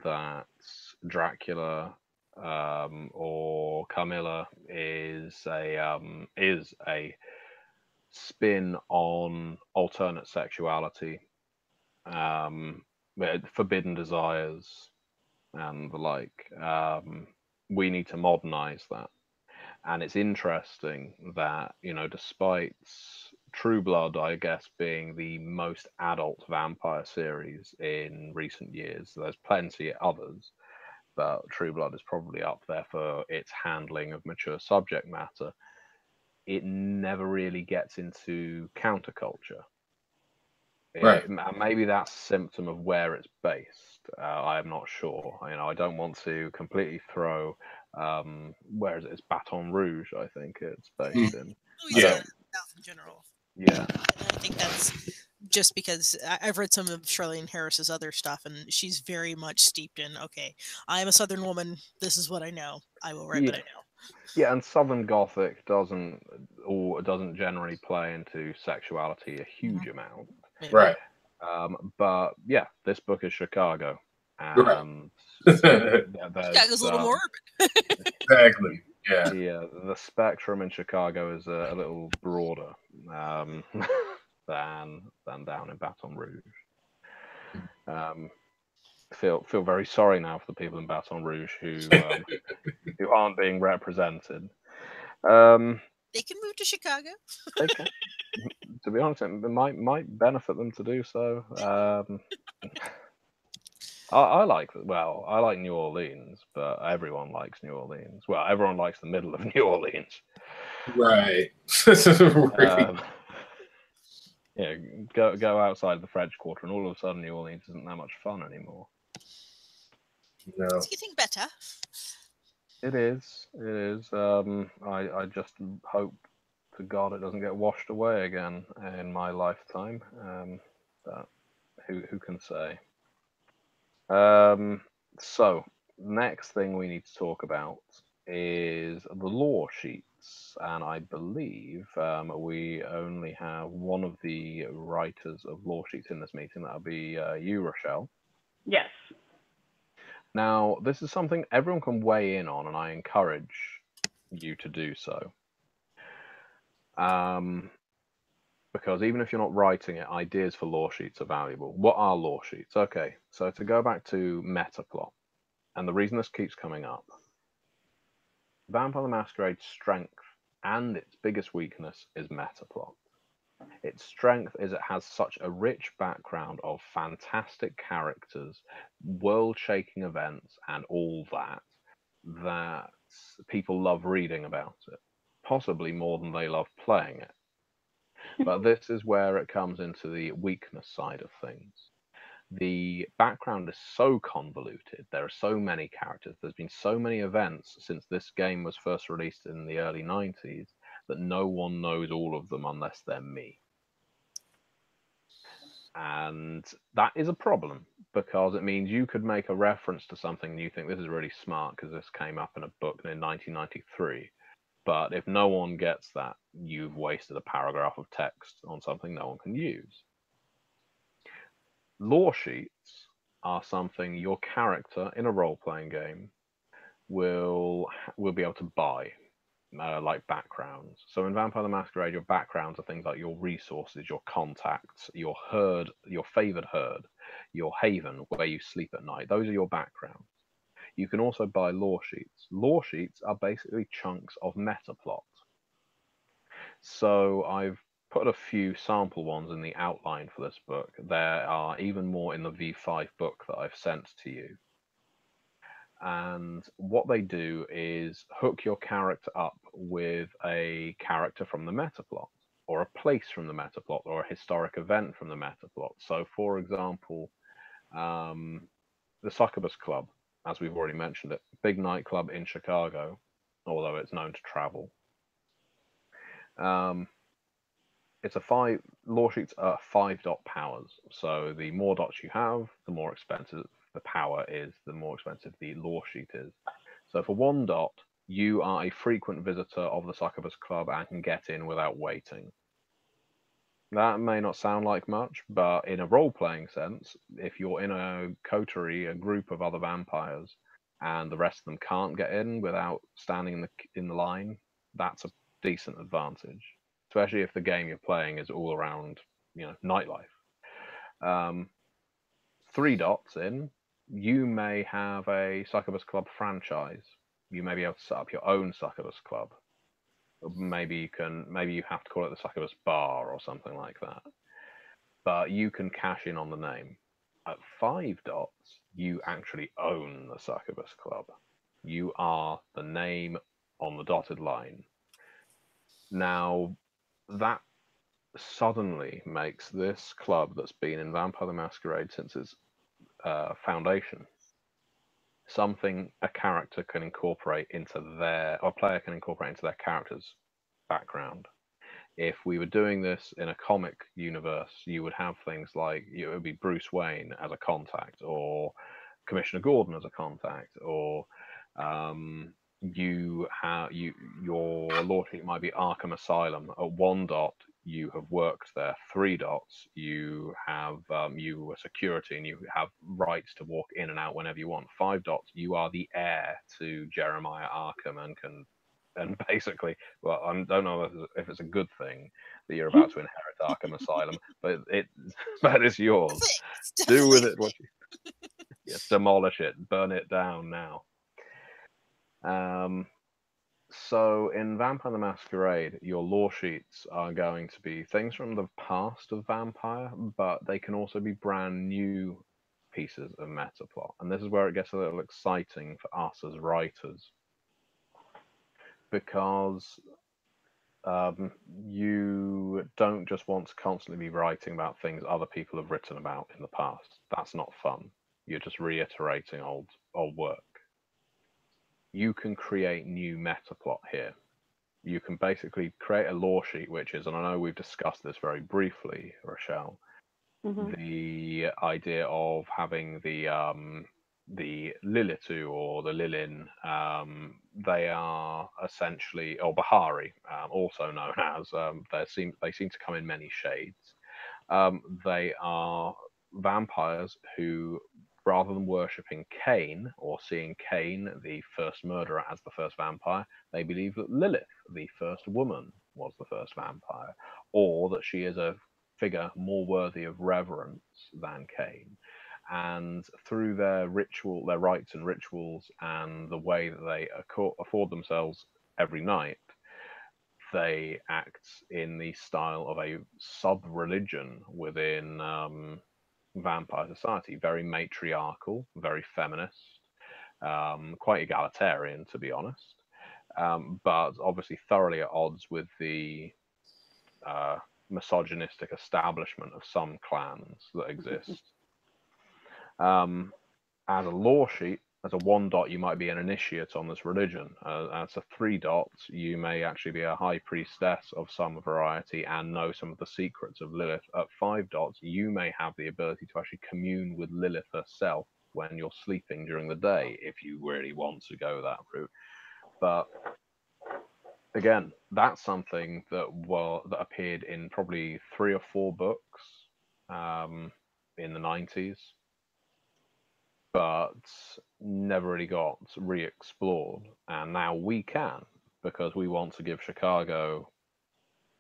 that Dracula or Carmilla is a spin on alternate sexuality, forbidden desires, and the like. We need to modernize that. And it's interesting that, you know, despite True Blood, I guess, being the most adult vampire series in recent years, there's plenty of others, but True Blood is probably up there for its handling of mature subject matter. It never really gets into counterculture. Right. And maybe that's a symptom of where it's based. I am not sure. You know, I don't want to completely throw. Where is it? It's Baton Rouge, I think it's based in. Louisiana, South in general. Yeah. And I think that's just because I've read some of Charlene Harris's other stuff, and she's very much steeped in, okay, I am a Southern woman. This is what I know. I will write what I know. Yeah, and Southern Gothic doesn't generally play into sexuality a huge amount. Maybe. Right. But yeah, this book is Chicago, Right. and Chicago's a little more urban. Exactly. Yeah. The spectrum in Chicago is a little broader than down in Baton Rouge. Feel very sorry now for the people in Baton Rouge who who aren't being represented. They can move to Chicago. They can. To be honest, it might benefit them to do so. I like New Orleans, but everyone likes New Orleans. Well, everyone likes the middle of New Orleans. Right. Yeah, go outside the French Quarter, and all of a sudden New Orleans isn't that much fun anymore. No. It's getting better. It is. It is. I just hope to God it doesn't get washed away again in my lifetime. But who can say? So next thing we need to talk about is the lore sheets, and I believe we only have one of the writers of lore sheets in this meeting. That'll be you, Rochelle. Yes. Now, this is something everyone can weigh in on, and I encourage you to do so. Because even if you're not writing it, ideas for lore sheets are valuable. What are lore sheets? Okay, so to go back to Metaplot, and the reason this keeps coming up, Vampire the Masquerade's strength and its biggest weakness is Metaplot. Its strength is it has such a rich background of fantastic characters, world-shaking events, and all that people love reading about it, possibly more than they love playing it. But this is where it comes into the weakness side of things. The background is so convoluted. There are so many characters. There's been so many events since this game was first released in the early 90s that no one knows all of them unless they're me. And that is a problem, because it means you could make a reference to something and you think this is really smart because this came up in a book in 1993. But if no one gets that, you've wasted a paragraph of text on something no one can use. Lore sheets are something your character in a role-playing game will be able to buy, like backgrounds. So in Vampire the Masquerade, your backgrounds are things like your resources, your contacts, your herd, your favored herd, your haven, where you sleep at night. Those are your backgrounds. You can also buy lore sheets. Lore sheets are basically chunks of metaplot. So I've put a few sample ones in the outline for this book. There are even more in the V5 book that I've sent to you. And what they do is hook your character up with a character from the metaplot, or a place from the metaplot, or a historic event from the metaplot. So, for example, the Succubus Club as we've already mentioned it, big nightclub in Chicago, although it's known to travel. It's a lore sheets are 5-dot powers. So the more dots you have, the more expensive the power is, the more expensive the lore sheet is. So for 1 dot, you are a frequent visitor of the Succubus Club and can get in without waiting. That may not sound like much, but in a role-playing sense, if you're in a coterie, a group of other vampires, and the rest of them can't get in without standing in the line, that's a decent advantage, especially if the game you're playing is all around, nightlife. 3 dots in, you may have a Succubus Club franchise. You may be able to set up your own Succubus Club. Maybe you have to call it the Succubus Bar or something like that. But you can cash in on the name. At 5 dots, you actually own the Succubus Club. You are the name on the dotted line. Now, that suddenly makes this club that's been in Vampire the Masquerade since its foundation something a character can incorporate into or a player can incorporate into their character's background. If we were doing this in a comic universe, you would have things like it would be Bruce Wayne as a contact, or Commissioner Gordon as a contact, or your lore sheet might be Arkham Asylum. At 1 dot, you have worked there. 3 dots, you have you are security and you have rights to walk in and out whenever you want. 5 dots, you are the heir to Jeremiah Arkham and basically, well, I don't know if it's a good thing that you're about to inherit Arkham Asylum, but it's yours. Do with it what you demolish it, burn it down now. So in Vampire the Masquerade, your lore sheets are going to be things from the past of Vampire, but they can also be brand new pieces of meta plot. And this is where it gets a little exciting for us as writers, because you don't just want to constantly be writing about things other people have written about in the past. That's not fun. You're just reiterating old work. You can create new meta plot here. You can basically create a lore sheet, which is, and I know we've discussed this very briefly, Rochelle, the idea of having the Lilitu or the Lilin. They are essentially, or Bahari, also known as. They seem to come in many shades. They are vampires who, rather than worshipping Cain or seeing Cain, the first murderer, as the first vampire, they believe that Lilith, the first woman, was the first vampire, or that she is a figure more worthy of reverence than Cain. And through their rites and rituals, and the way that they afford themselves every night, they act in the style of a sub-religion within vampire society. Very matriarchal, very feminist, quite egalitarian, to be honest, but obviously thoroughly at odds with the misogynistic establishment of some clans that exist. As a lore sheet, as a 1 dot, you might be an initiate on this religion. As a 3 dots, you may actually be a high priestess of some variety and know some of the secrets of Lilith. At 5 dots, you may have the ability to actually commune with Lilith herself when you're sleeping during the day, if you really want to go that route. But again, that's something that appeared in probably 3 or 4 books in the 90s. But never really got re-explored, and now we can, because we want to give Chicago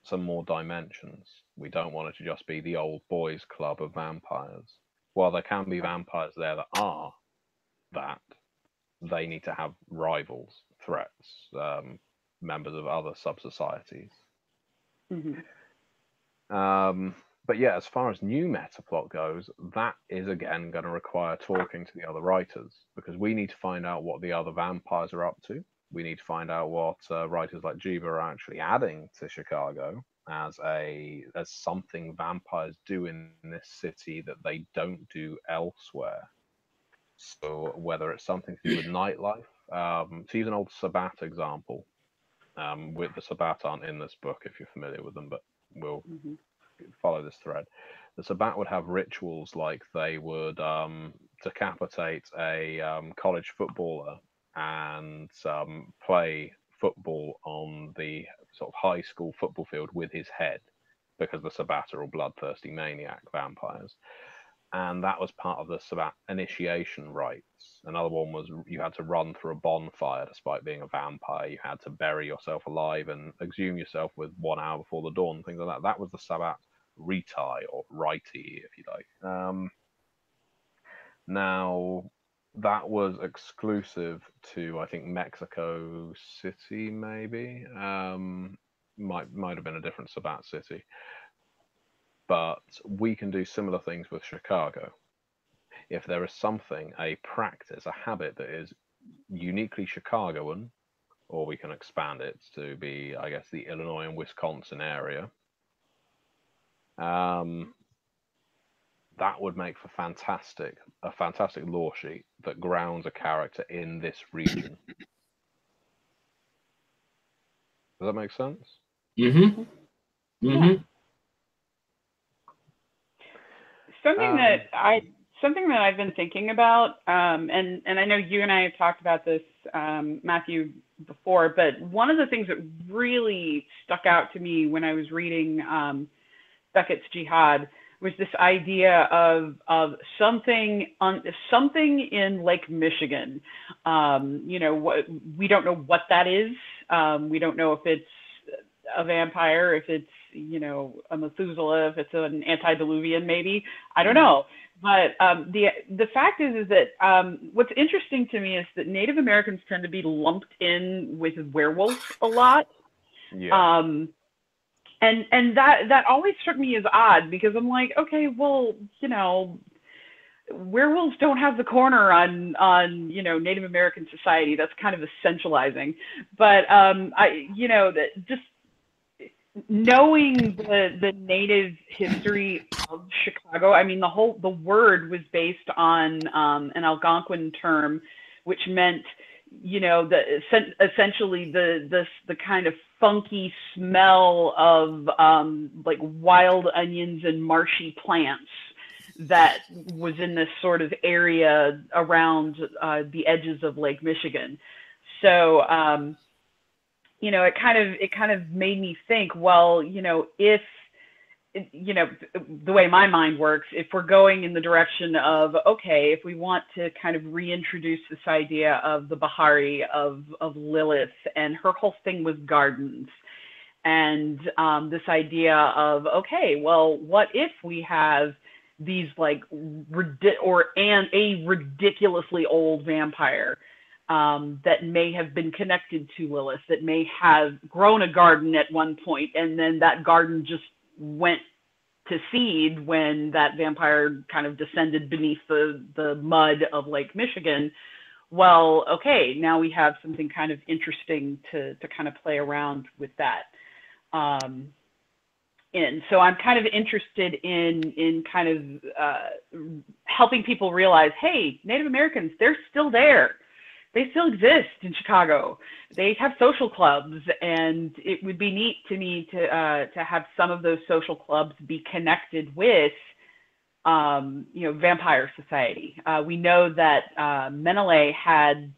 some more dimensions. We don't want it to just be the old boys club of vampires. While there can be vampires there that are that, they need to have rivals, threats, members of other sub-societies. But yeah, as far as new meta plot goes, that is again going to require talking to the other writers, because we need to find out what the other vampires are up to. We need to find out what writers like Jiva are actually adding to Chicago as something vampires do in this city that they don't do elsewhere. So whether it's something to do with nightlife, to use an old Sabbat example, with the Sabbat aren't in this book if you're familiar with them, but we'll Hmm. follow this thread. The Sabbat would have rituals like they would decapitate a college footballer and play football on the sort of high school football field with his head, because the Sabbat are all bloodthirsty maniac vampires. And that was part of the Sabbat initiation rites. Another one was you had to run through a bonfire despite being a vampire. You had to bury yourself alive and exhume yourself with 1 hour before the dawn, things like that. That was the Sabbat riti, or riti, if you like. Now, that was exclusive to, I think, Mexico City, maybe. Might have been a different Sabbat city. But we can do similar things with Chicago. If there is something, a practice, a habit that is uniquely Chicagoan, or we can expand it to be, I guess, the Illinois and Wisconsin area, that would make for a fantastic lore sheet that grounds a character in this region. Does that make sense? Mm-hmm. Mm-hmm. Something that I've been thinking about, and I know you and I have talked about this, Matthew, before, but one of the things that really stuck out to me when I was reading Beckett's Jihad was this idea of something in Lake Michigan. We don't know what that is. We don't know if it's a vampire, if it's a Methuselah, if it's an antediluvian, maybe. I don't know. But the fact is that what's interesting to me is that Native Americans tend to be lumped in with werewolves a lot. Yeah. And that always struck me as odd, because I'm like, okay, well, werewolves don't have the corner on Native American society. That's kind of essentializing. But just knowing the native history of Chicago, I mean, the word was based on an Algonquin term, which meant, essentially the kind of funky smell of like wild onions and marshy plants that was in this sort of area around the edges of Lake Michigan. So it kind of made me think, well, if the way my mind works, if we're going in the direction of, okay, if we want to kind of reintroduce this idea of the Bahari, of Lilith, and her whole thing was gardens, and this idea of, okay, well, what if we have these like a ridiculously old vampire that may have been connected to Lilith, that may have grown a garden at one point, and then that garden just went to seed when that vampire kind of descended beneath the mud of Lake Michigan. Well, okay, now we have something kind of interesting to kind of play around with that. And so I'm kind of interested in kind of helping people realize, hey, Native Americans, they're still there. They still exist in Chicago. They have social clubs, and it would be neat to me to have some of those social clubs be connected with, Vampire Society. We know that Meneley had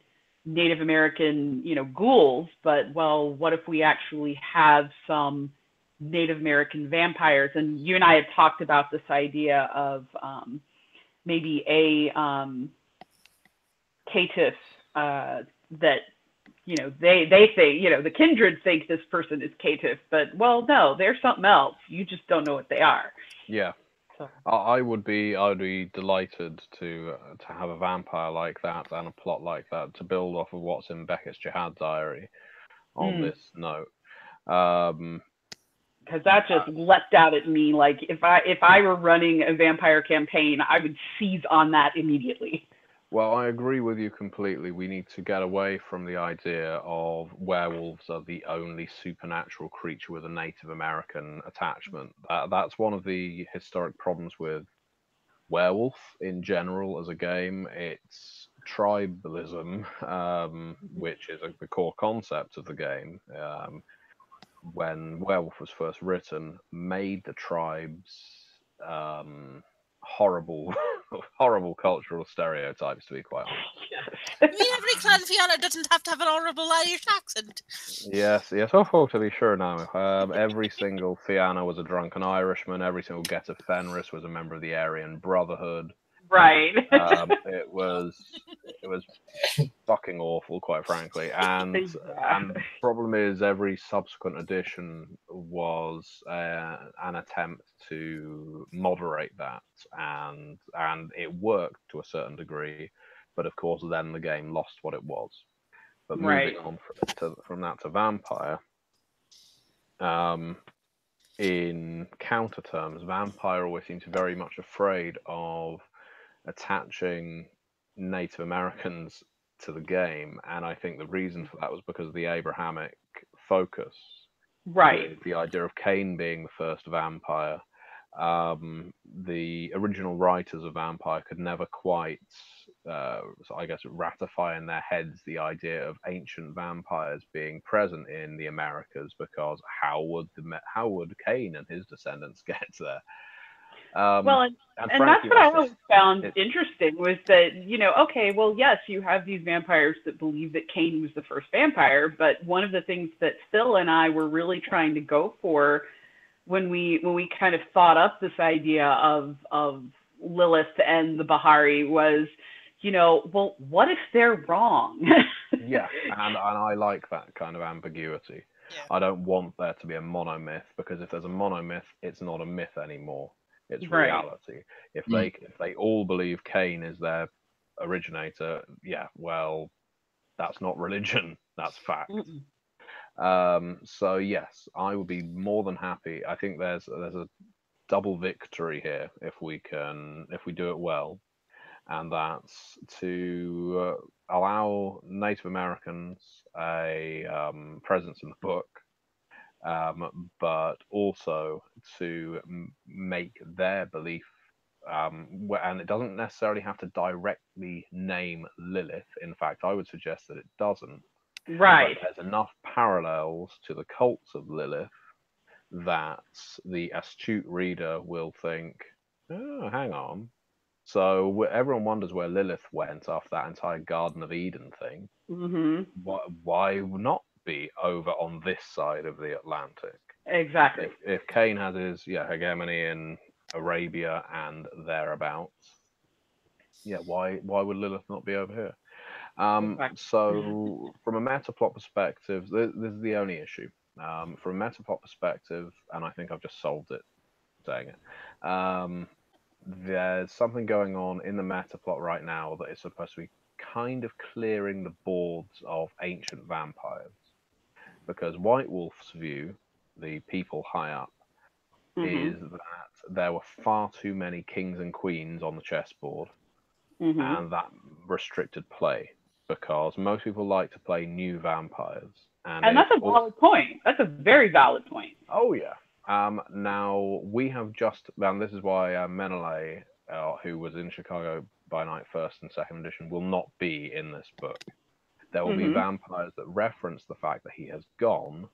Native American, ghouls, but well, what if we actually have some Native American vampires? And you and I have talked about this idea of maybe a caitiff. That they say, the kindred think this person is caitiff, but well, no, they're something else. You just don't know what they are. Yeah. So. I would be delighted to have a vampire like that and a plot like that to build off of what's in Beckett's Jihad diary on this note. Because that just leapt out at me. Like if I were running a vampire campaign, I would seize on that immediately. Well, I agree with you completely. We need to get away from the idea of werewolves are the only supernatural creature with a Native American attachment. That's one of the historic problems with Werewolf in general as a game, it's tribalism, which is the core concept of the game. When Werewolf was first written, made the tribes horrible, horrible cultural stereotypes, to be quite honest. I mean, every clan Fianna doesn't have to have an honourable Irish accent. Yes, yes. Oh, to be sure now. Every single Fianna was a drunken Irishman. Every single Get of Fenris was a member of the Aryan Brotherhood. Right. It was fucking awful, quite frankly. And the problem is, every subsequent edition was an attempt to moderate that, and it worked to a certain degree. But of course, then the game lost what it was. But moving on from that to Vampire, in counter terms, Vampire always seems very much afraid of attaching Native Americans to the game, and I think the reason for that was because of the Abrahamic focus. Right. The idea of Cain being the first vampire. The original writers of Vampire could never quite, I guess, ratify in their heads the idea of ancient vampires being present in the Americas, because how would Cain and his descendants get there? Well, and that's what I always found interesting, was that, okay, well, yes, you have these vampires that believe that Cain was the first vampire, but one of the things that Phil and I were really trying to go for when we kind of thought up this idea of Lilith and the Bahari was, well, what if they're wrong? Yeah, and I like that kind of ambiguity. Yeah. I don't want there to be a monomyth, because if there's a monomyth, it's not a myth anymore. It's Right. reality. If they all believe Cain is their originator, yeah, well, that's not religion. That's fact. So yes, I would be more than happy. I think there's a double victory here if we do it well, and that's to allow Native Americans a presence in the book, but also to make their belief, and it doesn't necessarily have to directly name Lilith. In fact, I would suggest that it doesn't. Right. But there's enough parallels to the cults of Lilith that the astute reader will think, oh, hang on. So everyone wonders where Lilith went after that entire Garden of Eden thing. Mm-hmm. Why not be over on this side of the Atlantic? Exactly. If Cain has his hegemony in Arabia and thereabouts, why would Lilith not be over here? So from a meta plot perspective, this is the only issue. From a meta plot perspective, and I think I've just solved it saying it. There's something going on in the meta plot right now that is supposed to be kind of clearing the boards of ancient vampires, because White Wolf's view, the people high up, is that there were far too many kings and queens on the chessboard, and that restricted play, because most people like to play new vampires. And that's a valid point. That's a very valid point. Oh, yeah. Now, we have just, and this is why Menelae, who was in Chicago by Night 1st and 2nd edition, will not be in this book. There will be vampires that reference the fact that he has gone,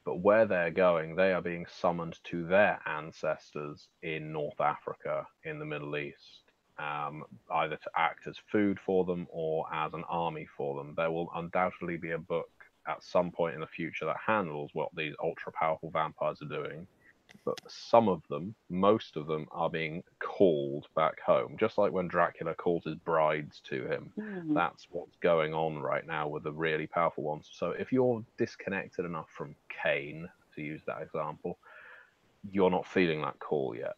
but where they're going, they are being summoned to their ancestors in North Africa, in the Middle East, either to act as food for them or as an army for them. There will undoubtedly be a book at some point in the future that handles what these ultra-powerful vampires are doing. But some of them, most of them, are being called back home. Just like when Dracula calls his brides to him. That's what's going on right now with the really powerful ones. So if you're disconnected enough from Cain, to use that example, you're not feeling that call yet.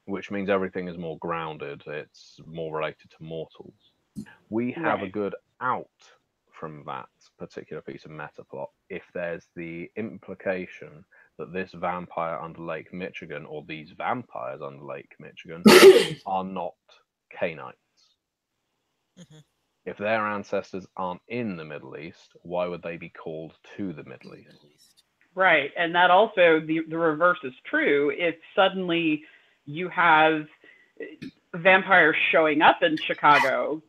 Which means everything is more grounded. It's more related to mortals. We have a good out from that particular piece of meta plot if there's the implication that this vampire under Lake Michigan, or these vampires under Lake Michigan, are not Cainites. If their ancestors aren't in the Middle East, why would they be called to the Middle East? Right, and that also, the reverse is true. If suddenly you have vampires showing up in Chicago,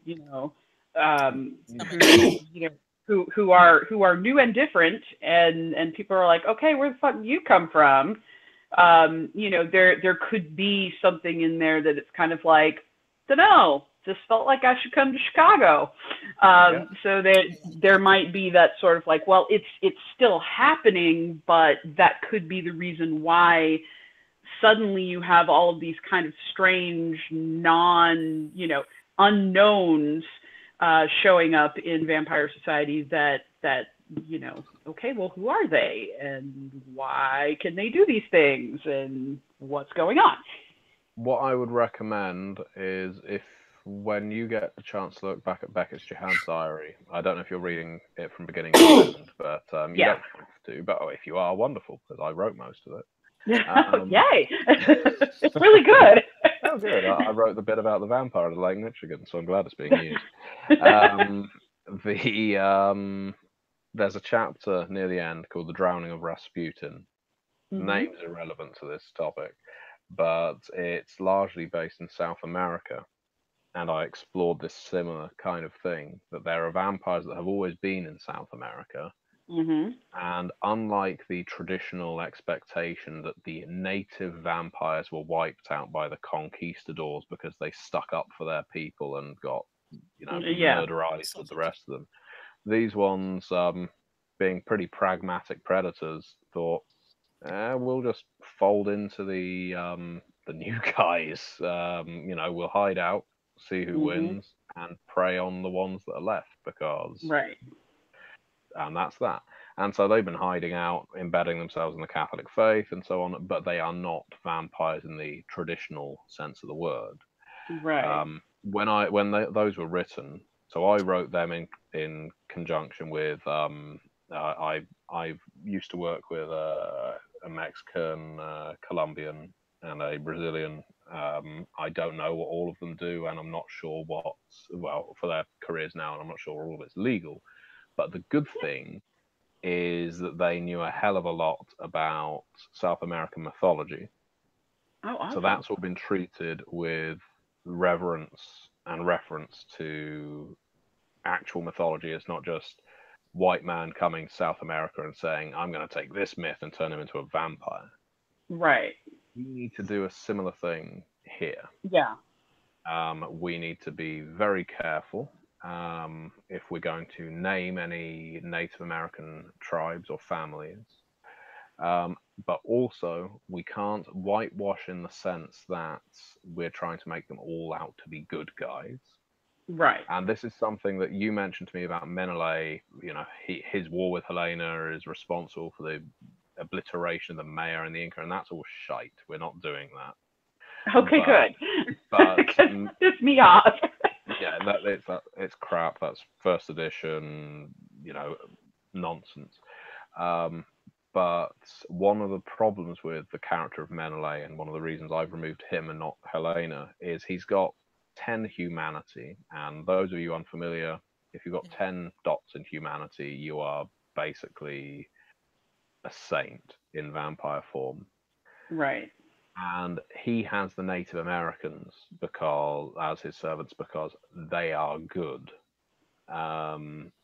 who are new and different, and people are like, okay, where the fuck do you come from? There could be something in there that it's kind of like, dunno, just felt like I should come to Chicago. So there might be that sort of like, well, it's still happening, but that could be the reason why suddenly you have all of these kind of strange, unknowns showing up in Vampire Society that okay, well, who are they, and why can they do these things, and what's going on? What I would recommend is, if when you get the chance to look back at Beckett's Johan's diary, I don't know if you're reading it from beginning to end, but you don't have to. But if you are, wonderful, because I wrote most of it. Yay! It's really good. Oh, good. I wrote the bit about the vampire of Lake Michigan, so I'm glad it's being used. There's a chapter near the end called "The Drowning of Rasputin." Mm-hmm. Name's irrelevant to this topic, but it's largely based in South America, and I explored this similar kind of thing, that there are vampires that have always been in South America. Mm-hmm. And unlike the traditional expectation that the native vampires were wiped out by the conquistadors because they stuck up for their people and got, murderized with the rest of them, these ones, being pretty pragmatic predators, thought, we'll just fold into the new guys. We'll hide out, see who wins, and prey on the ones that are left, because and that's that. And so they've been hiding out, embedding themselves in the Catholic faith and so on, but they are not vampires in the traditional sense of the word. Right. Those were written, so I wrote them in conjunction with I used to work with a Mexican, Colombian, and a Brazilian. I don't know what all of them do, and I'm not sure for their careers now, and I'm not sure all of it's legal. But the good thing is that they knew a hell of a lot about South American mythology. Oh, awesome. So that's all been treated with reverence and reference to actual mythology. It's not just white man coming to South America and saying, I'm going to take this myth and turn him into a vampire. Right. We need to do a similar thing here. Yeah. We need to be very careful if we're going to name any Native American tribes or families. But also, we can't whitewash in the sense that we're trying to make them all out to be good guys. Right. And this is something that you mentioned to me about Menelay. His war with Helena is responsible for the obliteration of the mayor and the Inca, and that's all shite. We're not doing that. Okay, good. But it's me off. Yeah, it's crap. That's first edition, nonsense. But one of the problems with the character of Menelay, and one of the reasons I've removed him and not Helena, is he's got 10 humanity. And those of you unfamiliar, if you've got 10 dots in humanity, you are basically a saint in vampire form. Right. And he has the Native Americans as his servants because they are good.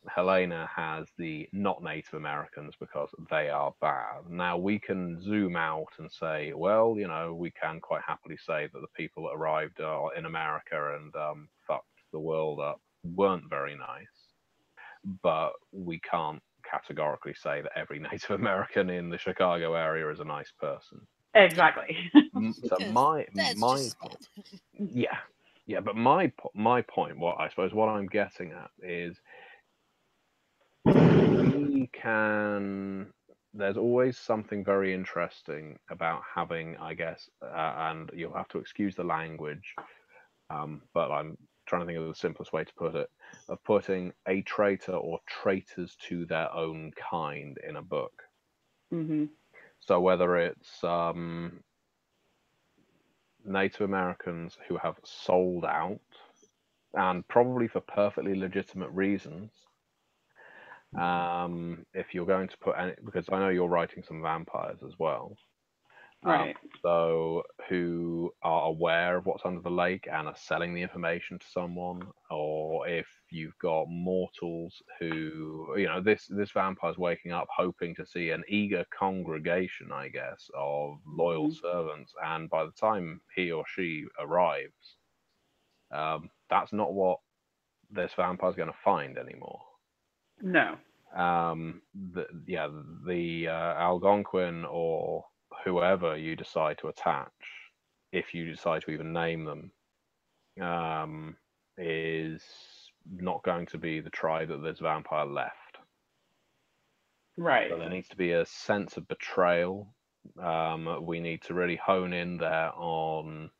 Helena has the not Native Americans because they are bad. Now we can zoom out and say, well, we can quite happily say that the people that arrived in America and fucked the world up weren't very nice, but we can't categorically say that every Native American in the Chicago area is a nice person. Exactly. So but my point, what I'm getting at is, there's always something very interesting about having, I guess, and you'll have to excuse the language, but I'm trying to think of the simplest way to put it, of putting a traitor or traitors to their own kind in a book. Mm-hmm. So whether it's Native Americans who have sold out, and probably for perfectly legitimate reasons. If you're going to put any, because I know you're writing some vampires as well. Right. So who are aware of what's under the lake and are selling the information to someone, or if you've got mortals who, this vampire's waking up hoping to see an eager congregation, I guess, of loyal servants, and by the time he or she arrives, that's not what this vampire's going to find anymore. No. The Algonquin or whoever you decide to attach, if you decide to even name them, is not going to be the tribe that this vampire left. Right. So there needs to be a sense of betrayal. We need to really hone in there on,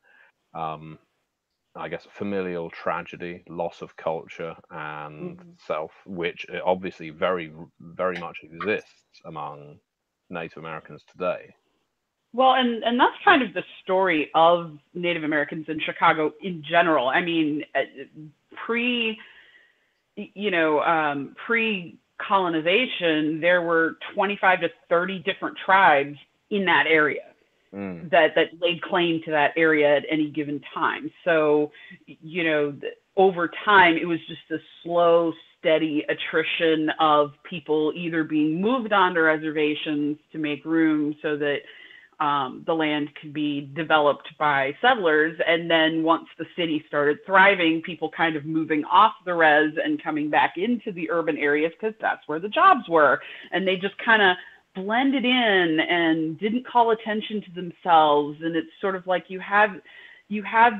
I guess, familial tragedy, loss of culture and self, which obviously very, very much exists among Native Americans today. Well, and that's kind of the story of Native Americans in Chicago in general. I mean, pre-colonization, there were 25 to 30 different tribes in that area that laid claim to that area at any given time. So, over time, it was just a slow, steady attrition of people either being moved onto reservations to make room so that the land could be developed by settlers. And then once the city started thriving, people kind of moving off the res and coming back into the urban areas because that's where the jobs were. And they just kind of blended in and didn't call attention to themselves. And it's sort of like you have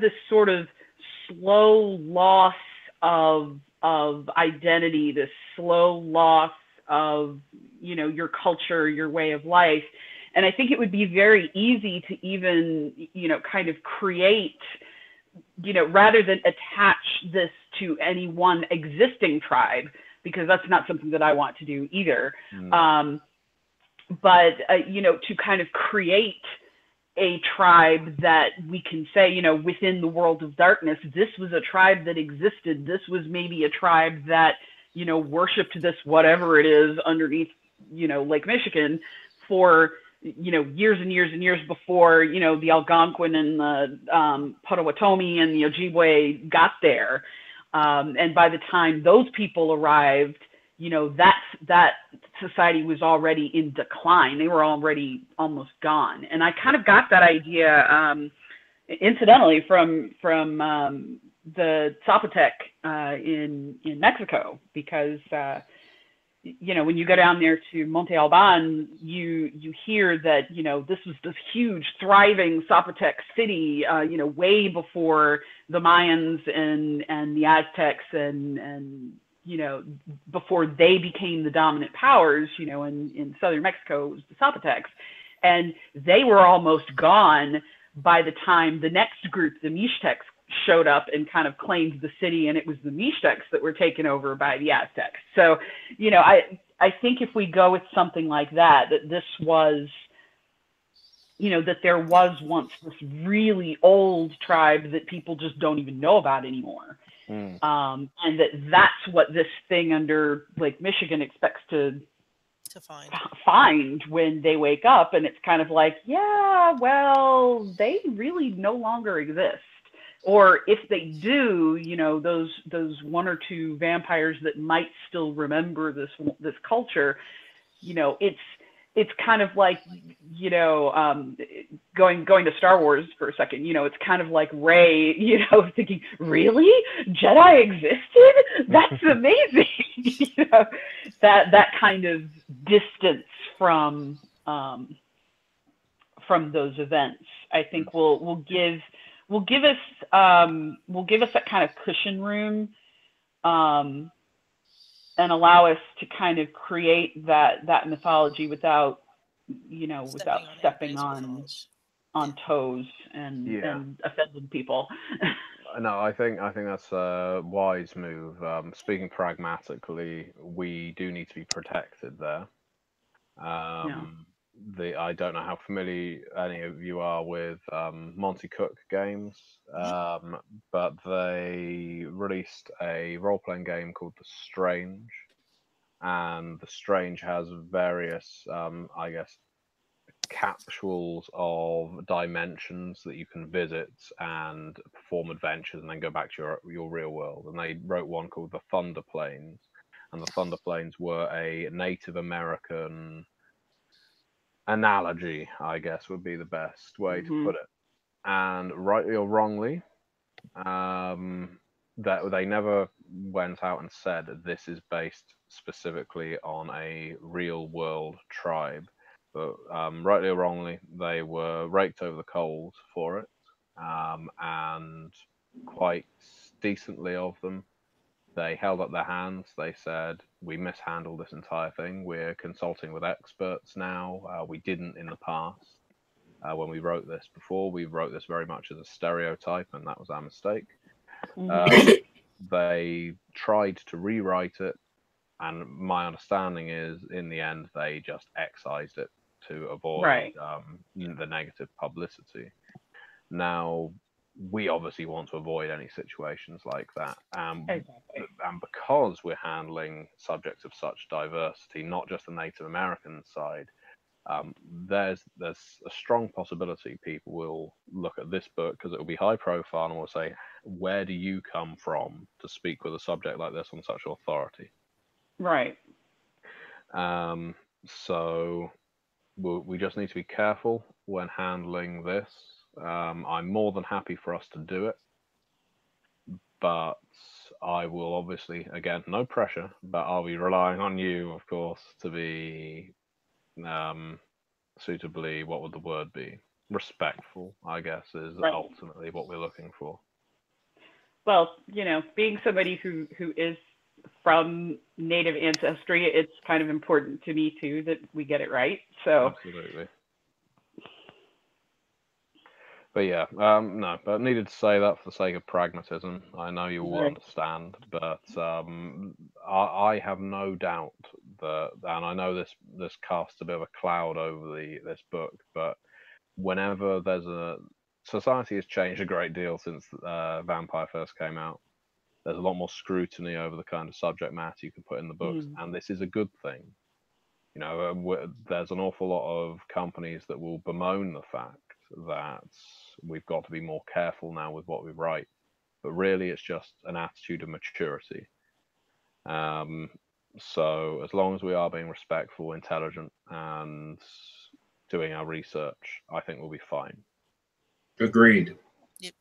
this sort of slow loss of identity, this slow loss of, your culture, your way of life. And I think it would be very easy to even, kind of create, rather than attach this to any one existing tribe, because that's not something that I want to do either. But, to kind of create a tribe that we can say, within the world of darkness, this was a tribe that existed. This was maybe a tribe that, worshiped this, whatever it is, underneath, Lake Michigan for, years and years and years before, the Algonquin and the Potawatomi and the Ojibwe got there. And by the time those people arrived, that society was already in decline. They were already almost gone. And I kind of got that idea, incidentally, from the Zapotec in Mexico, because when you go down there to Monte Alban, you hear that, this was this huge, thriving Zapotec city, way before the Mayans and the Aztecs and before they became the dominant powers, in southern Mexico, it was the Zapotecs. And they were almost gone by the time the next group, the Mixtecs, showed up and kind of claimed the city, and it was the Mixtecs that were taken over by the Aztecs. So, I think if we go with something like that this was, that there was once this really old tribe that people just don't even know about anymore. And that's what this thing under Lake Michigan expects to find when they wake up. And it's kind of like, yeah, well, they really no longer exist. Or if they do, those one or two vampires that might still remember this culture, it's kind of like, going to Star Wars for a second, it's kind of like Rey, thinking, really? Jedi existed? That's amazing. That kind of distance from those events, I think will give us that kind of cushion room, and allow us to kind of create that mythology without stepping on toes and offending people. No, I think that's a wise move. Speaking pragmatically, we do need to be protected there. I don't know how familiar any of you are with Monty Cook games, but they released a role-playing game called The Strange, and The Strange has various, I guess, capsules of dimensions that you can visit and perform adventures and then go back to your real world. And they wrote one called the Thunder Plains, and the Thunder Plains were a Native American analogy, I guess would be the best way to put it. And rightly or wrongly, that they never went out and said this is based specifically on a real world tribe. But rightly or wrongly, they were raked over the coals for it, and quite decently of them. They held up their hands. They said, "We mishandled this entire thing. We're consulting with experts now. We didn't in the past. When we wrote this before, we wrote this very much as a stereotype, and that was our mistake." They tried to rewrite it, and my understanding is, in the end, they just excised it to avoid the negative publicity. Now, we obviously want to avoid any situations like that. And because we're handling subjects of such diversity, not just the Native American side, there's a strong possibility people will look at this book because it will be high profile and will say, where do you come from to speak with a subject like this on such authority? Right. So we just need to be careful when handling this. I'm more than happy for us to do it, but I will obviously, again, no pressure, but I'll be relying on you, of course, to be suitably, what would the word be? Respectful, I guess, is ultimately what we're looking for. Well, being somebody who is from Native ancestry, it's kind of important to me too that we get it right. So absolutely. But yeah, no, but needed to say that for the sake of pragmatism. I know you will understand, but I have no doubt that, and I know this casts a bit of a cloud over this book, but whenever society has changed a great deal since Vampire first came out. There's a lot more scrutiny over the kind of subject matter you can put in the books, and this is a good thing. There's an awful lot of companies that will bemoan the fact that we've got to be more careful now with what we write, but really it's just an attitude of maturity. So as long as we are being respectful, intelligent, and doing our research, I think we'll be fine. Agreed. Yep.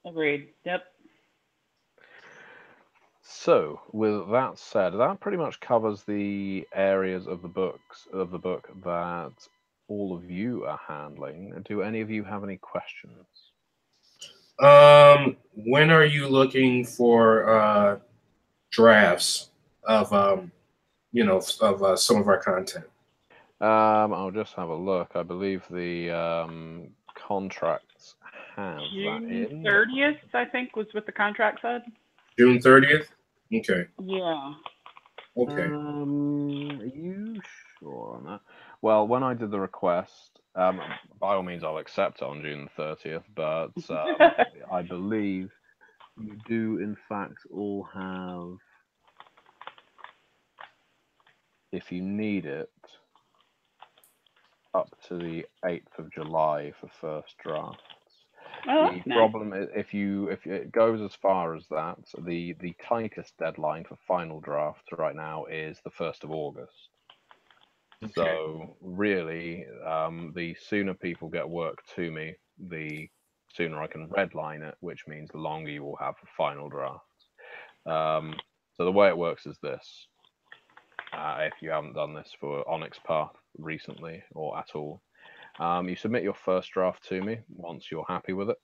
Agreed. Yep. So, with that said, that pretty much covers the areas of the book that all of you are handling. Do any of you have any questions? When are you looking for drafts of some of our content? I'll just have a look. I believe the contracts have June that in. 30th, I think, was what the contract said. June 30th? Okay. Yeah. Okay. Are you sure on that? Well, when I did the request, by all means, I'll accept on June 30th, but I believe you do, in fact, all have, if you need it, up to the 8th of July for first drafts. The problem is if it goes as far as that, the tightest deadline for final drafts right now is the 1st of August. Okay. So really, the sooner people get work to me, the sooner I can redline it, which means the longer you will have for final drafts. So the way it works is this. If you haven't done this for Onyx Path recently or at all, you submit your first draft to me once you're happy with it.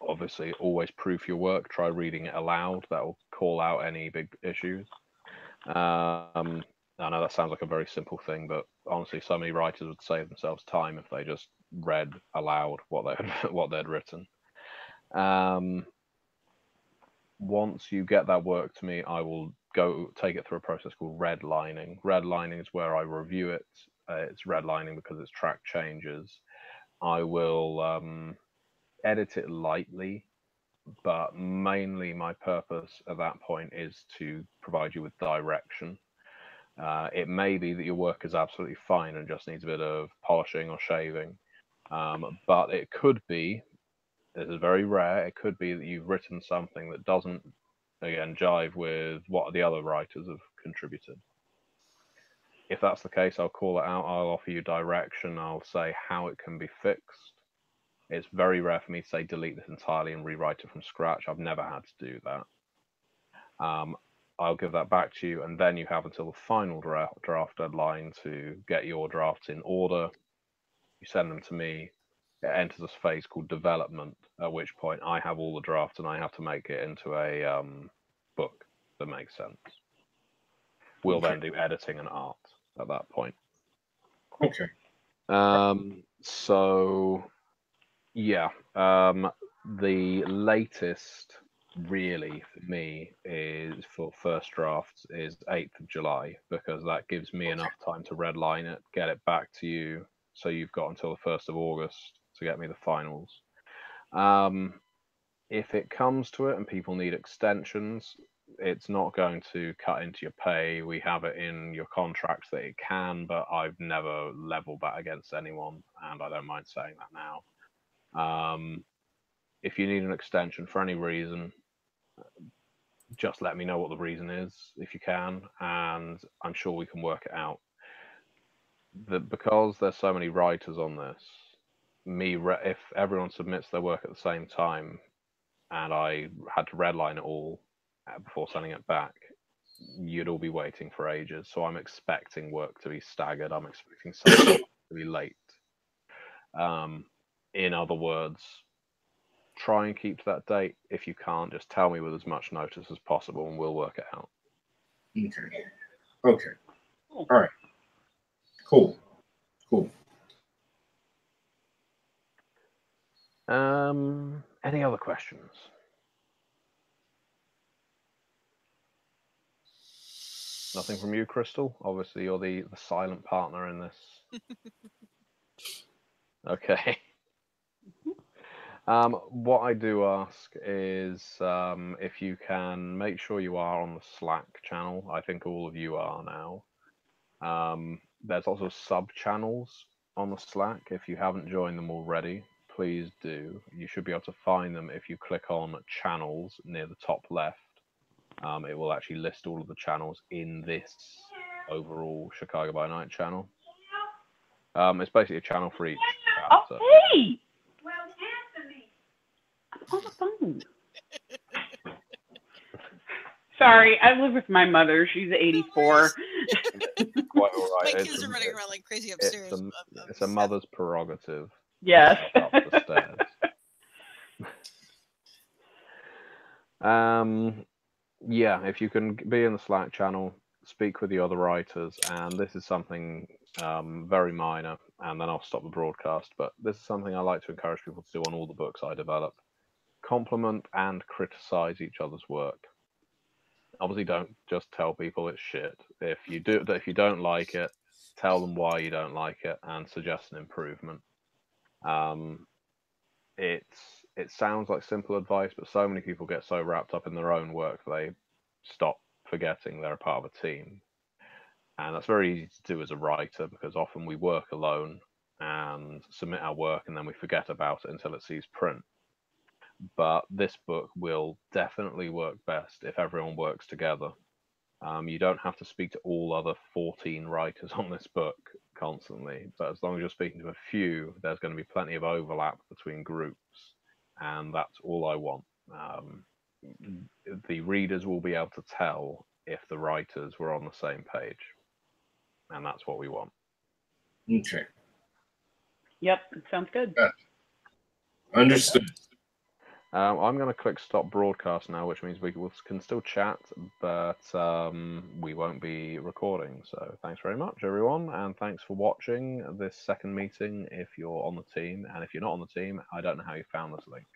Obviously, always proof your work. Try reading it aloud. That will call out any big issues. I know that sounds like a very simple thing, but honestly, so many writers would save themselves time if they just read aloud what they'd written. Once you get that work to me, I will go take it through a process called redlining. Redlining is where I review it. It's redlining because it's track changes. I will edit it lightly, but mainly my purpose at that point is to provide you with direction. It may be that your work is absolutely fine and just needs a bit of polishing or shaving, but it could be, this is very rare, it could be that you've written something that doesn't, again, jive with what the other writers have contributed. If that's the case, I'll call it out, I'll offer you direction, I'll say how it can be fixed. It's very rare for me to say delete this entirely and rewrite it from scratch. I've never had to do that. I'll give that back to you, and then you have until the final draft deadline to get your drafts in order. You send them to me. It enters a phase called development, at which point I have all the drafts and I have to make it into a book that makes sense. We'll then do editing and art at that point. Okay. So, yeah, the latest really for me is for first drafts is 8th of July, because that gives me enough time to redline it, get it back to you, so you've got until the 1st of August to get me the finals. If it comes to it and people need extensions, it's not going to cut into your pay. We have it in your contracts that it can, but I've never leveled that against anyone, and I don't mind saying that now. If you need an extension for any reason, just let me know what the reason is if you can, and I'm sure we can work it out. Because there's so many writers on this, if everyone submits their work at the same time and I had to redline it all before sending it back, you'd all be waiting for ages. So I'm expecting work to be staggered. I'm expecting something to be late. In other words, try and keep to that date. If you can't, just tell me with as much notice as possible and we'll work it out. Okay. Okay. All right. Cool. Cool. Any other questions? Nothing from you, Crystal? Obviously, you're the silent partner in this. Okay. What I do ask is if you can make sure you are on the Slack channel. I think all of you are now. There's also sub-channels on the Slack. If you haven't joined them already, please do. You should be able to find them if you click on channels near the top left. It will actually list all of the channels in this overall Chicago by Night channel. It's basically a channel for each character. Oh, hey! I'm on the phone. Sorry, I live with my mother. She's 84. Quite all right. My kids are running around like crazy upstairs. It's a mother's prerogative. Yes. Up the stairs. Yeah, if you can be in the Slack channel, speak with the other writers, and this is something very minor, and then I'll stop the broadcast, but this is something I like to encourage people to do on all the books I develop. Compliment and criticize each other's work. Obviously, don't just tell people it's shit. If you don't like it, tell them why you don't like it and suggest an improvement. It sounds like simple advice, but so many people get so wrapped up in their own work they stop forgetting they're a part of a team. And that's very easy to do as a writer, because often we work alone and submit our work and then we forget about it until it sees print. But this book will definitely work best if everyone works together. You don't have to speak to all other 14 writers on this book constantly, but as long as you're speaking to a few, there's going to be plenty of overlap between groups, and that's all I want. The readers will be able to tell if the writers were on the same page, and that's what we want. Okay. Yep, it sounds good. Understood. I'm going to click stop broadcast now, which means we can still chat, but we won't be recording. So thanks very much, everyone, and thanks for watching this second meeting if you're on the team. And if you're not on the team, I don't know how you found this link.